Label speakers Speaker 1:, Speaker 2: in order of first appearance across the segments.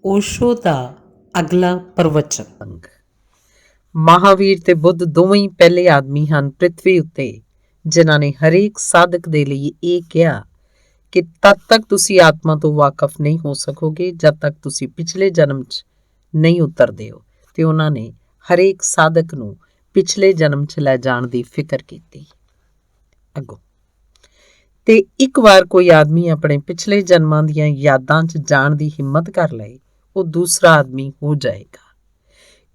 Speaker 1: ओशो का अगला प्रवचन।
Speaker 2: ਮਹਾਵੀਰ ਤੇ ਬੁੱਧ ਦੋਵੇਂ ਹੀ ਪਹਿਲੇ ਆਦਮੀ ਹਨ ਪ੍ਰਿਥਵੀ ਉੱਤੇ ਜਿਨ੍ਹਾਂ ਨੇ ਹਰੇਕ ਸਾਧਕ ਦੇ ਲਈ ਇਹ ਕਿਹਾ ਕਿ ਤਦ ਤੱਕ ਤੁਸੀਂ ਆਤਮਾ ਤੋਂ ਵਾਕਫ ਨਹੀਂ ਹੋ ਸਕੋਗੇ ਜਦ ਤੱਕ ਤੁਸੀਂ ਪਿਛਲੇ ਜਨਮ 'ਚ ਨਹੀਂ ਉਤਰਦੇ ਹੋ। ਤੇ ਉਹਨਾਂ ਨੇ ਹਰੇਕ ਸਾਧਕ ਨੂੰ ਪਿਛਲੇ ਜਨਮ 'ਚ ਲੈ ਜਾਣ ਦੀ ਫਿਕਰ ਕੀਤੀ। ਅੱਗੋਂ ਤੇ ਇੱਕ ਵਾਰ ਕੋਈ ਆਦਮੀ ਆਪਣੇ ਪਿਛਲੇ ਜਨਮਾਂ ਦੀਆਂ ਯਾਦਾਂ 'ਚ ਜਾਣ ਦੀ ਹਿੰਮਤ ਕਰ ਲਏ, ਉਹ ਦੂਸਰਾ ਆਦਮੀ ਹੋ ਜਾਏਗਾ,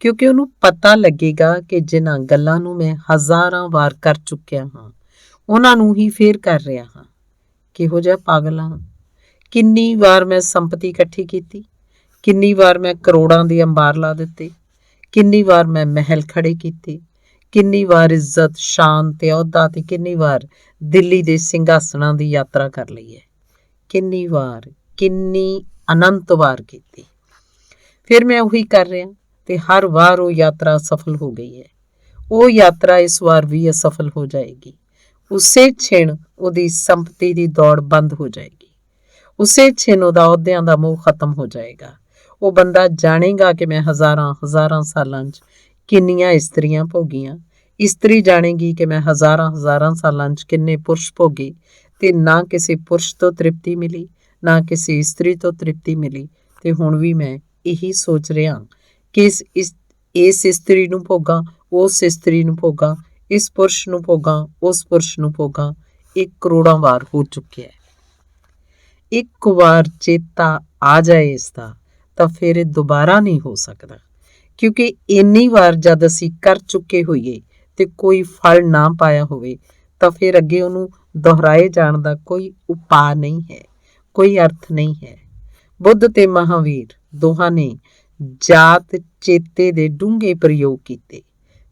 Speaker 2: ਕਿਉਂਕਿ ਉਹਨੂੰ ਪਤਾ ਲੱਗੇਗਾ ਕਿ ਜਿਨ੍ਹਾਂ ਗੱਲਾਂ ਨੂੰ ਮੈਂ ਹਜ਼ਾਰਾਂ ਵਾਰ ਕਰ ਚੁੱਕਿਆ ਹਾਂ ਉਹਨਾਂ ਨੂੰ ਹੀ ਫੇਰ ਕਰ ਰਿਹਾ ਹਾਂ। ਕਿਹੋ ਜਿਹਾ ਪਾਗਲ ਹਾਂ। ਕਿੰਨੀ ਵਾਰ ਮੈਂ ਸੰਪਤੀ ਇਕੱਠੀ ਕੀਤੀ, ਕਿੰਨੀ ਵਾਰ ਮੈਂ ਕਰੋੜਾਂ ਦੇ ਅੰਬਾਰ ਲਾ ਦਿੱਤੇ, ਕਿੰਨੀ ਵਾਰ ਮੈਂ ਮਹਿਲ ਖੜੇ ਕੀਤੇ, ਕਿੰਨੀ ਵਾਰ ਇੱਜ਼ਤ, ਸ਼ਾਨ ਤੇ ਅਹੁਦਾ ਤੇ ਕਿੰਨੀ ਵਾਰ ਦਿੱਲੀ ਦੇ ਸਿੰਘਾਸਣਾਂ ਦੀ ਯਾਤਰਾ ਕਰ ਲਈ ਹੈ। ਕਿੰਨੀ ਵਾਰ, ਕਿੰਨੀ ਅਨੰਤ ਵਾਰ ਕੀਤੀ। ਫਿਰ ਮੈਂ ਉਹੀ ਕਰ ਰਿਹਾ ਤੇ ਹਰ ਵਾਰ ਉਹ ਯਾਤਰਾ ਅਸਫਲ ਹੋ ਗਈ ਹੈ। ਉਹ ਯਾਤਰਾ ਇਸ ਵਾਰ ਵੀ ਅਸਫਲ ਹੋ ਜਾਏਗੀ। ਉਸੇ ਛਿਣ ਉਹਦੀ ਸੰਪਤੀ ਦੀ ਦੌੜ ਬੰਦ ਹੋ ਜਾਏਗੀ। ਉਸੇ ਛਿਣ ਉਹਦਾ ਅਹੁਦਿਆਂ ਦਾ ਮੋਹ ਖਤਮ ਹੋ ਜਾਏਗਾ। ਉਹ ਬੰਦਾ ਜਾਣੇਗਾ ਕਿ ਮੈਂ ਹਜ਼ਾਰਾਂ ਸਾਲਾਂ 'ਚ ਕਿੰਨੀਆਂ ਇਸਤਰੀਆਂ ਭੋਗੀਆਂ। ਇਸਤਰੀ ਜਾਣੇਗੀ ਕਿ ਮੈਂ ਹਜ਼ਾਰਾਂ ਸਾਲਾਂ 'ਚ ਕਿੰਨੇ ਪੁਰਸ਼ ਭੋਗੇ ਤੇ ਨਾ ਕਿਸੇ ਪੁਰਸ਼ ਤੋਂ ਤ੍ਰਿਪਤੀ ਮਿਲੀ, ਨਾ ਕਿਸੇ ਇਸਤਰੀ ਤੋਂ ਤ੍ਰਿਪਤੀ ਮਿਲੀ। ਤੇ ਹੁਣ ਵੀ ਮੈਂ ਇਹੀ ਸੋਚ ਰਿਹਾ ਕਿ ਇਸ ਇਸਤਰੀ ਨੂੰ ਭੋਗਾਂ, ਉਸ ਇਸਤਰੀ ਨੂੰ ਭੋਗਾਂ, ਇਸ ਪੁਰਸ਼ ਨੂੰ ਭੋਗਾਂ, ਉਸ ਪੁਰਸ਼ ਨੂੰ ਭੋਗਾਂ। ਇਹ ਕਰੋੜਾਂ ਵਾਰ ਹੋ ਚੁੱਕਿਆ ਹੈ। ਇੱਕ ਵਾਰ ਚੇਤਾ ਆ ਜਾਏ ਇਸ ਦਾ ਤਾਂ ਫਿਰ ਇਹ ਦੁਬਾਰਾ ਨਹੀਂ ਹੋ ਸਕਦਾ, ਕਿਉਂਕਿ ਇੰਨੀ ਵਾਰ ਜਦ ਅਸੀਂ ਕਰ ਚੁੱਕੇ ਹੋਈਏ ਤੇ ਕੋਈ ਫਲ ਨਾ ਪਾਇਆ ਹੋਵੇ ਤਾਂ ਫਿਰ ਅੱਗੇ ਉਹਨੂੰ ਦੁਹਰਾਏ ਜਾਣ ਦਾ ਕੋਈ ਉਪਾਅ ਨਹੀਂ ਹੈ, ਕੋਈ ਅਰਥ ਨਹੀਂ ਹੈ। ਬੁੱਧ ਤੇ ਮਹਾਵੀਰ ਦੋਹਾਂ ਨੇ ਜਾਤ ਚੇਤੇ ਦੇ ਡੂੰਘੇ ਪ੍ਰਯੋਗ ਕੀਤੇ,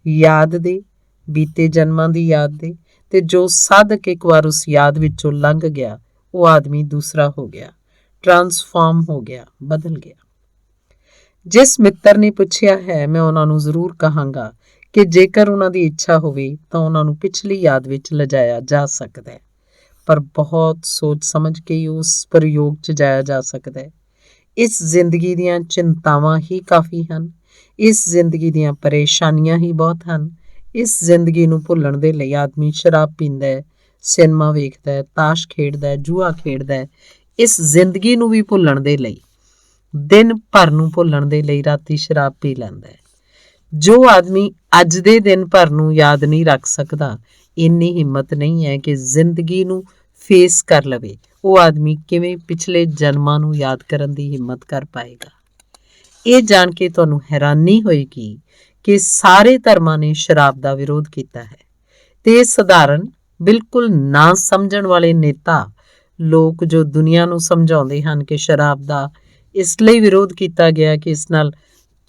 Speaker 2: ਯਾਦ ਦੇ, ਬੀਤੇ ਜਨਮਾਂ ਦੀ ਯਾਦ ਦੇ। ਤੇ ਜੋ ਸਾਧਕ ਇੱਕ ਵਾਰ ਉਸ ਯਾਦ ਵਿੱਚੋਂ ਲੰਘ ਗਿਆ ਉਹ ਆਦਮੀ ਦੂਸਰਾ ਹੋ ਗਿਆ, ਟਰਾਂਸਫਾਰਮ ਹੋ ਗਿਆ, ਬਦਲ ਗਿਆ। ਜਿਸ ਮਿੱਤਰ ਨੇ ਪੁੱਛਿਆ ਹੈ, ਮੈਂ ਉਹਨਾਂ ਨੂੰ ਜ਼ਰੂਰ ਕਹਾਂਗਾ ਕਿ ਜੇਕਰ ਉਹਨਾਂ ਦੀ ਇੱਛਾ ਹੋਵੇ ਤਾਂ ਉਹਨਾਂ ਨੂੰ ਪਿਛਲੀ ਯਾਦ ਵਿੱਚ ਲਿਜਾਇਆ ਜਾ ਸਕਦਾ ਹੈ, ਪਰ ਬਹੁਤ ਸੋਚ ਸਮਝ ਕੇ ਹੀ ਉਸ ਪ੍ਰਯੋਗ 'ਚ ਜਾਇਆ ਜਾ ਸਕਦਾ ਹੈ। ਇਸ ਜ਼ਿੰਦਗੀ ਦੀਆਂ ਚਿੰਤਾਵਾਂ ਹੀ ਕਾਫੀ ਹਨ, ਇਸ ਜ਼ਿੰਦਗੀ ਦੀਆਂ ਪਰੇਸ਼ਾਨੀਆਂ ਹੀ ਬਹੁਤ ਹਨ। ਇਸ ਜ਼ਿੰਦਗੀ ਨੂੰ ਭੁੱਲਣ ਦੇ ਲਈ ਆਦਮੀ ਸ਼ਰਾਬ ਪੀਂਦਾ ਹੈ, ਸਿਨੇਮਾ ਵੇਖਦਾ ਹੈ, ਤਾਸ਼ ਖੇਡਦਾ ਹੈ, ਜੂਆ ਖੇਡਦਾ ਹੈ। ਇਸ ਜ਼ਿੰਦਗੀ ਨੂੰ ਵੀ ਭੁੱਲਣ ਦੇ ਲਈ, ਦਿਨ ਭਰ ਨੂੰ ਭੁੱਲਣ ਦੇ ਲਈ ਰਾਤੀ ਸ਼ਰਾਬ ਪੀ ਲੈਂਦਾ ਹੈ। ਜੋ ਆਦਮੀ ਅੱਜ ਦੇ ਦਿਨ ਭਰ ਨੂੰ ਯਾਦ ਨਹੀਂ ਰੱਖ ਸਕਦਾ, ਇੰਨੀ ਹਿੰਮਤ ਨਹੀਂ ਹੈ ਕਿ ਜ਼ਿੰਦਗੀ ਨੂੰ ਫੇਸ ਕਰ ਲਵੇ, ਉਹ ਆਦਮੀ ਕਿਵੇਂ ਪਿਛਲੇ ਜਨਮਾਂ ਨੂੰ ਯਾਦ ਕਰਨ ਦੀ ਹਿੰਮਤ ਕਰ ਪਾਏਗਾ। ਇਹ ਜਾਣ ਕੇ ਤੁਹਾਨੂੰ ਹੈਰਾਨੀ ਹੋਏਗੀ ਕਿ ਸਾਰੇ ਧਰਮਾਂ ਨੇ ਸ਼ਰਾਬ ਦਾ ਵਿਰੋਧ ਕੀਤਾ ਹੈ ਤੇ ਇਹ ਸਧਾਰਨ, ਬਿਲਕੁਲ ਨਾ ਸਮਝਣ ਵਾਲੇ ਨੇਤਾ ਲੋਕ ਜੋ ਦੁਨੀਆ ਨੂੰ ਸਮਝਾਉਂਦੇ ਹਨ ਕਿ ਸ਼ਰਾਬ ਦਾ ਇਸ ਲਈ ਵਿਰੋਧ ਕੀਤਾ ਗਿਆ ਕਿ ਇਸ ਨਾਲ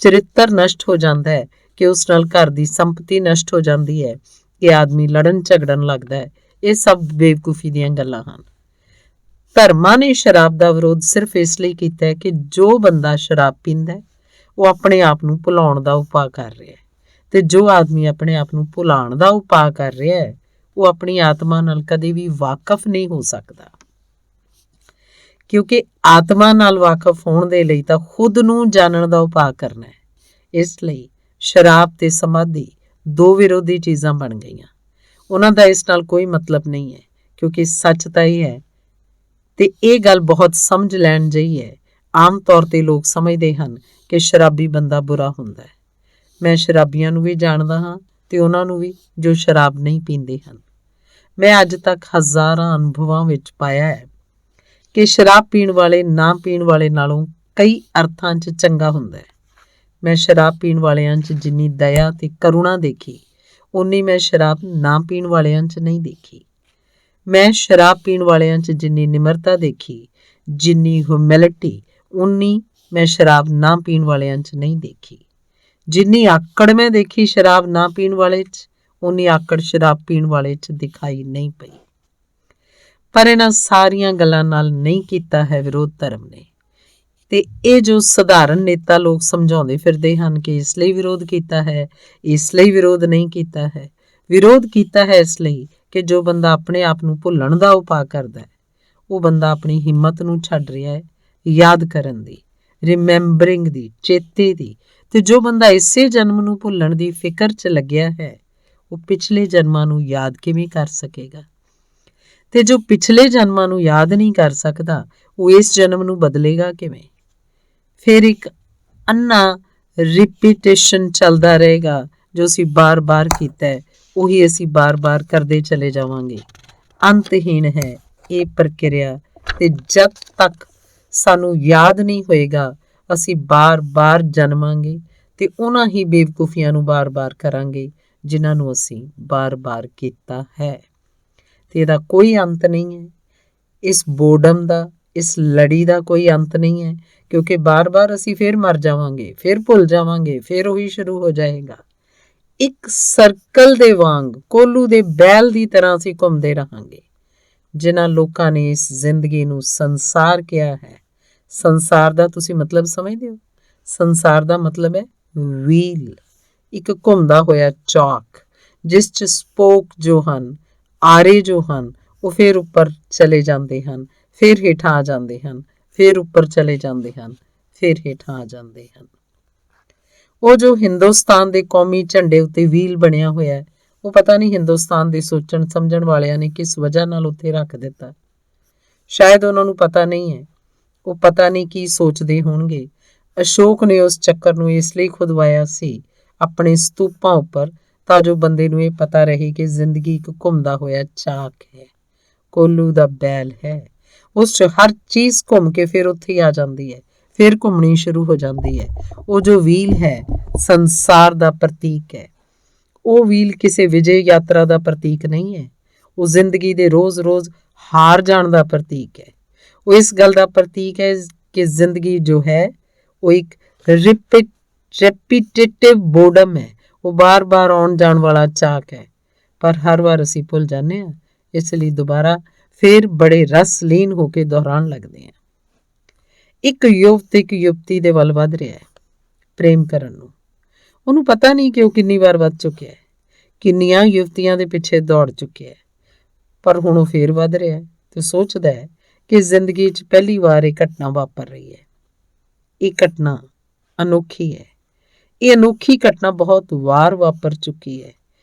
Speaker 2: ਚਰਿੱਤਰ ਨਸ਼ਟ ਹੋ ਜਾਂਦਾ ਹੈ, ਕਿ ਉਸ ਨਾਲ ਘਰ ਦੀ ਸੰਪਤੀ ਨਸ਼ਟ ਹੋ ਜਾਂਦੀ ਹੈ, ਕਿ ਆਦਮੀ ਲੜਨ ਝਗੜਨ ਲੱਗਦਾ ਹੈ, ਇਹ ਸਭ ਬੇਵਕੂਫੀ ਦੀਆਂ ਗੱਲਾਂ ਹਨ। ਧਰਮਾਂ ਨੇ ਸ਼ਰਾਬ ਦਾ ਵਿਰੋਧ ਸਿਰਫ ਇਸ ਲਈ ਕੀਤਾ ਹੈ ਕਿ ਜੋ ਬੰਦਾ ਸ਼ਰਾਬ ਪੀਂਦਾ ਹੈ ਉਹ ਆਪਣੇ ਆਪ ਨੂੰ ਭੁਲਾਉਣ ਦਾ ਉਪਾਅ ਕਰ ਰਿਹਾ ਹੈ, ਤੇ ਜੋ ਆਦਮੀ ਆਪਣੇ ਆਪ ਨੂੰ ਭੁਲਾਉਣ ਦਾ ਉਪਾਅ ਕਰ ਰਿਹਾ ਹੈ ਉਹ ਆਪਣੀ ਆਤਮਾ ਨਾਲ ਕਦੇ ਵੀ ਵਾਕਫ ਨਹੀਂ ਹੋ ਸਕਦਾ, ਕਿਉਂਕਿ ਆਤਮਾ ਨਾਲ ਵਾਕਫ ਹੋਣ ਦੇ ਲਈ ਤਾਂ ਖੁਦ ਨੂੰ ਜਾਣਨ ਦਾ ਉਪਾਅ ਕਰਨਾ ਹੈ। ਇਸ ਲਈ ਸ਼ਰਾਬ ਤੇ ਸਮਾਧੀ ਦੋ ਵਿਰੋਧੀ ਚੀਜ਼ਾਂ ਬਣ ਗਈਆਂ। ਉਹਨਾਂ ਦਾ ਇਸ ਨਾਲ ਕੋਈ ਮਤਲਬ ਨਹੀਂ ਹੈ, ਕਿਉਂਕਿ ਸੱਚ ਤਾਂ ਇਹ ਹੈ ਤੇ ਇਹ ਗੱਲ ਬਹੁਤ ਸਮਝ ਲੈਣ ਜਿਹੀ ਹੈ। ਆਮ ਤੌਰ ਤੇ ਲੋਕ ਸਮਝਦੇ ਹਨ ਕਿ ਸ਼ਰਾਬੀ ਬੰਦਾ ਬੁਰਾ ਹੁੰਦਾ ਹੈ। ਮੈਂ ਸ਼ਰਾਬੀਆਂ ਨੂੰ ਵੀ ਜਾਣਦਾ ਹਾਂ ਤੇ ਉਹਨਾਂ ਨੂੰ ਵੀ ਜੋ ਸ਼ਰਾਬ ਨਹੀਂ ਪੀਂਦੇ ਹਨ। ਮੈਂ ਅੱਜ ਤੱਕ ਹਜ਼ਾਰਾਂ ਅਨੁਭਵਾਂ ਵਿੱਚ ਪਾਇਆ ਹੈ ਕਿ ਸ਼ਰਾਬ ਪੀਣ ਵਾਲੇ ਨਾ ਪੀਣ ਵਾਲੇ ਨਾਲੋਂ ਕਈ ਅਰਥਾਂ 'ਚ ਚੰਗਾ ਹੁੰਦਾ ਹੈ। ਮੈਂ ਸ਼ਰਾਬ ਪੀਣ ਵਾਲਿਆਂ 'ਚ ਜਿੰਨੀ ਦਇਆ ਤੇ ਕਰੁਣਾ ਦੇਖੀ, ਉਨੀ ਮੈਂ ਸ਼ਰਾਬ ਨਾ ਪੀਣ ਵਾਲਿਆਂ 'ਚ ਨਹੀਂ ਦੇਖੀ। ਮੈਂ ਸ਼ਰਾਬ ਪੀਣ ਵਾਲਿਆਂ 'ਚ ਜਿੰਨੀ ਨਿਮਰਤਾ ਦੇਖੀ, ਜਿੰਨੀ ਹਿਊਮਿਲਿਟੀ, ਉਨੀ ਮੈਂ ਸ਼ਰਾਬ ਨਾ ਪੀਣ ਵਾਲਿਆਂ 'ਚ ਨਹੀਂ ਦੇਖੀ। ਜਿੰਨੀ ਆਕੜ ਮੈਂ ਦੇਖੀ ਸ਼ਰਾਬ ਨਾ ਪੀਣ ਵਾਲੇ 'ਚ, ਉਨੀ ਆਕੜ ਸ਼ਰਾਬ ਪੀਣ ਵਾਲੇ 'ਚ ਦਿਖਾਈ ਨਹੀਂ ਪਈ। ਪਰ ਇਹਨਾਂ ਸਾਰੀਆਂ ਗੱਲਾਂ ਨਾਲ ਨਹੀਂ ਕੀਤਾ ਹੈ ਵਿਰੋਧ ਧਰਮ ਨੇ। ਤੇ ਇਹ ਜੋ ਸਧਾਰਨ ਨੇਤਾ ਲੋਕ ਸਮਝਾਉਂਦੇ ਫਿਰਦੇ ਹਨ ਕਿ ਇਸ ਲਈ ਵਿਰੋਧ ਕੀਤਾ ਹੈ, ਇਸ ਲਈ ਵਿਰੋਧ ਨਹੀਂ ਕੀਤਾ ਹੈ। ਵਿਰੋਧ ਕੀਤਾ ਹੈ ਇਸ ਲਈ ਕਿ ਜੋ ਬੰਦਾ ਆਪਣੇ ਆਪ ਨੂੰ ਭੁੱਲਣ ਦਾ ਉਪਾਅ ਕਰਦਾ ਹੈ, ਉਹ ਬੰਦਾ ਆਪਣੀ ਹਿੰਮਤ ਨੂੰ ਛੱਡ ਰਿਹਾ ਹੈ ਯਾਦ ਕਰਨ ਦੀ। ਰਿਮੈਂਬਰਿੰਗ ਦੀ, ਚੇਤੇ ਦੀ। ਤੇ ਜੋ ਬੰਦਾ ਇਸੇ ਜਨਮ ਨੂੰ ਭੁੱਲਣ ਦੀ ਫਿਕਰ 'ਚ ਲੱਗਿਆ ਹੈ ਉਹ ਪਿਛਲੇ ਜਨਮਾਂ ਨੂੰ ਯਾਦ ਕਿਵੇਂ ਕਰ ਸਕੇਗਾ? ਤੇ ਜੋ ਪਿਛਲੇ ਜਨਮਾਂ ਨੂੰ ਯਾਦ ਨਹੀਂ ਕਰ ਸਕਦਾ ਉਹ ਇਸ ਜਨਮ ਨੂੰ ਬਦਲੇਗਾ ਕਿਵੇਂ? ਫਿਰ ਇੱਕ ਅੰਨਾ ਰਿਪੀਟੇਸ਼ਨ ਚੱਲਦਾ ਰਹੇਗਾ। ਜੋ ਅਸੀਂ ਬਾਰ-ਬਾਰ ਕੀਤਾ ਹੈ ਉਹੀ ਅਸੀਂ ਬਾਰ-ਬਾਰ ਕਰਦੇ ਚਲੇ ਜਾਵਾਂਗੇ। ਅੰਤਹੀਨ ਹੈ ਇਹ ਪ੍ਰਕਿਰਿਆ। ਤੇ ਜਦ ਤੱਕ ਸਾਨੂੰ ਯਾਦ ਨਹੀਂ ਹੋਏਗਾ ਅਸੀਂ ਬਾਰ-ਬਾਰ ਜਨਮਾਂਗੇ ਤੇ ਉਹਨਾਂ ਹੀ ਬੇਵਕੂਫੀਆਂ ਨੂੰ ਬਾਰ-ਬਾਰ ਕਰਾਂਗੇ ਜਿਨ੍ਹਾਂ ਨੂੰ ਅਸੀਂ ਬਾਰ-ਬਾਰ ਕੀਤਾ ਹੈ। ਤੇ ਇਹਦਾ ਕੋਈ ਅੰਤ ਨਹੀਂ ਹੈ। ਇਸ ਬੋਰਡਮ ਦਾ, ਇਸ ਲੜੀ ਦਾ ਕੋਈ ਅੰਤ ਨਹੀਂ ਹੈ, ਕਿਉਂਕਿ ਬਾਰ-ਬਾਰ ਅਸੀਂ ਫਿਰ ਮਰ ਜਾਵਾਂਗੇ, ਫਿਰ ਭੁੱਲ ਜਾਵਾਂਗੇ, ਫਿਰ ਉਹੀ ਸ਼ੁਰੂ ਹੋ ਜਾਏਗਾ। ਇੱਕ ਸਰਕਲ ਦੇ ਵਾਂਗ, ਕੋਲੂ ਦੇ ਬੈਲ ਦੀ ਤਰ੍ਹਾਂ ਅਸੀਂ ਘੁੰਮਦੇ ਰਹਾਂਗੇ। ਜਿਨ੍ਹਾਂ ਲੋਕਾਂ ਨੇ ਇਸ ਜ਼ਿੰਦਗੀ ਨੂੰ ਸੰਸਾਰ ਕਿਹਾ ਹੈ, ਸੰਸਾਰ ਦਾ ਤੁਸੀਂ ਮਤਲਬ ਸਮਝਦੇ ਹੋ? ਸੰਸਾਰ ਦਾ ਮਤਲਬ ਹੈ ਵੀਲ, ਇੱਕ ਘੁੰਮਦਾ ਹੋਇਆ ਚੌਕ ਜਿਸ 'ਚ ਸਪੋਕ ਜੋ ਹਨ, ਆਰੇ ਜੋ ਹਨ, ਉਹ ਫਿਰ ਉੱਪਰ ਚਲੇ ਜਾਂਦੇ ਹਨ, ਫਿਰ ਹੇਠਾਂ ਆ ਜਾਂਦੇ ਹਨ, ਫਿਰ ਉੱਪਰ ਚਲੇ ਜਾਂਦੇ ਹਨ, ਫਿਰ ਹੇਠਾਂ ਆ ਜਾਂਦੇ ਹਨ। ਉਹ ਜੋ ਹਿੰਦੁਸਤਾਨ ਦੇ ਕੌਮੀ ਝੰਡੇ ਉੱਤੇ ਵੀਲ ਬਣਿਆ ਹੋਇਆ ਹੈ ਉਹ ਪਤਾ ਨਹੀਂ ਹਿੰਦੁਸਤਾਨ ਦੇ ਸੋਚਣ ਸਮਝਣ ਵਾਲਿਆਂ ਨੇ ਕਿਸ ਵਜ੍ਹਾ ਨਾਲ ਉੱਥੇ ਰੱਖ ਦਿੱਤਾ। ਸ਼ਾਇਦ ਉਹਨਾਂ ਨੂੰ ਪਤਾ ਨਹੀਂ ਹੈ, ਉਹ ਪਤਾ ਨਹੀਂ ਕੀ ਸੋਚਦੇ ਹੋਣਗੇ। ਅਸ਼ੋਕ ਨੇ ਉਸ ਚੱਕਰ ਨੂੰ ਇਸ ਲਈ ਖੁਦਵਾਇਆ ਸੀ ਆਪਣੇ ਸਤੂਪਾਂ ਉੱਪਰ ਤਾਂ ਜੋ ਬੰਦੇ ਨੂੰ ਇਹ ਪਤਾ ਰਹੇ ਕਿ ਜ਼ਿੰਦਗੀ ਇੱਕ ਘੁੰਮਦਾ ਹੋਇਆ ਚਾਕ ਹੈ, ਕੋਲੂ ਦਾ ਬੈਲ ਹੈ। ਉਸ 'ਚ ਹਰ ਚੀਜ਼ ਘੁੰਮ ਕੇ ਫਿਰ ਉੱਥੇ ਹੀ ਆ ਜਾਂਦੀ ਹੈ, ਫਿਰ ਘੁੰਮਣੀ ਸ਼ੁਰੂ ਹੋ ਜਾਂਦੀ ਹੈ। ਉਹ ਜੋ ਵੀਲ ਹੈ ਸੰਸਾਰ ਦਾ ਪ੍ਰਤੀਕ ਹੈ। ਉਹ ਵੀਲ ਕਿਸੇ ਵਿਜੇ ਯਾਤਰਾ ਦਾ ਪ੍ਰਤੀਕ ਨਹੀਂ ਹੈ। ਉਹ ਜ਼ਿੰਦਗੀ ਦੇ ਰੋਜ਼-ਰੋਜ਼ ਹਾਰ ਜਾਣ ਦਾ ਪ੍ਰਤੀਕ ਹੈ। ਉਹ ਇਸ ਗੱਲ ਦਾ ਪ੍ਰਤੀਕ ਹੈ ਕਿ ਜ਼ਿੰਦਗੀ ਜੋ ਹੈ ਉਹ ਇੱਕ ਰੈਪੀਟੇਟਿਵ ਬੋਰਡਮ ਹੈ। ਉਹ ਬਾਰ-ਬਾਰ ਆਉਣ ਜਾਣ ਵਾਲਾ ਚਾਕ ਹੈ, ਪਰ ਹਰ ਵਾਰ ਅਸੀਂ ਭੁੱਲ ਜਾਂਦੇ ਹਾਂ, ਇਸ ਲਈ ਦੁਬਾਰਾ ਫਿਰ ਬੜੇ ਰਸਲੀਨ ਹੋ ਕੇ ਦੁਹਰਾਉਣ ਲੱਗਦੇ ਹਾਂ। ਇੱਕ ਯੁਵਕ ਇੱਕ ਯੁਵਤੀ ਦੇ ਵੱਲ ਵੱਧ ਰਿਹਾ ਹੈ ਪ੍ਰੇਮ ਕਰਨ ਨੂੰ। ਉਹਨੂੰ ਪਤਾ ਨਹੀਂ ਕਿ ਉਹ ਕਿੰਨੀ ਵਾਰ ਵੱਧ ਚੁੱਕਿਆ ਹੈ, ਕਿੰਨੀਆਂ ਯੁਵਤੀਆਂ ਦੇ ਪਿੱਛੇ ਦੌੜ ਚੁੱਕਿਆ ਹੈ, ਪਰ ਹੁਣ ਉਹ ਫੇਰ ਵੱਧ ਰਿਹਾ ਹੈ ਤੇ ਸੋਚਦਾ ਹੈ ਕਿ ਜ਼ਿੰਦਗੀ 'ਚ ਪਹਿਲੀ ਵਾਰ ਇਹ ਘਟਨਾ ਵਾਪਰ ਰਹੀ ਹੈ। ਇਹ ਘਟਨਾ ਅਨੋਖੀ ਹੈ। ਇਹ ਅਨੋਖੀ ਘਟਨਾ ਬਹੁਤ ਵਾਰ ਵਾਪਰ ਚੁੱਕੀ ਹੈ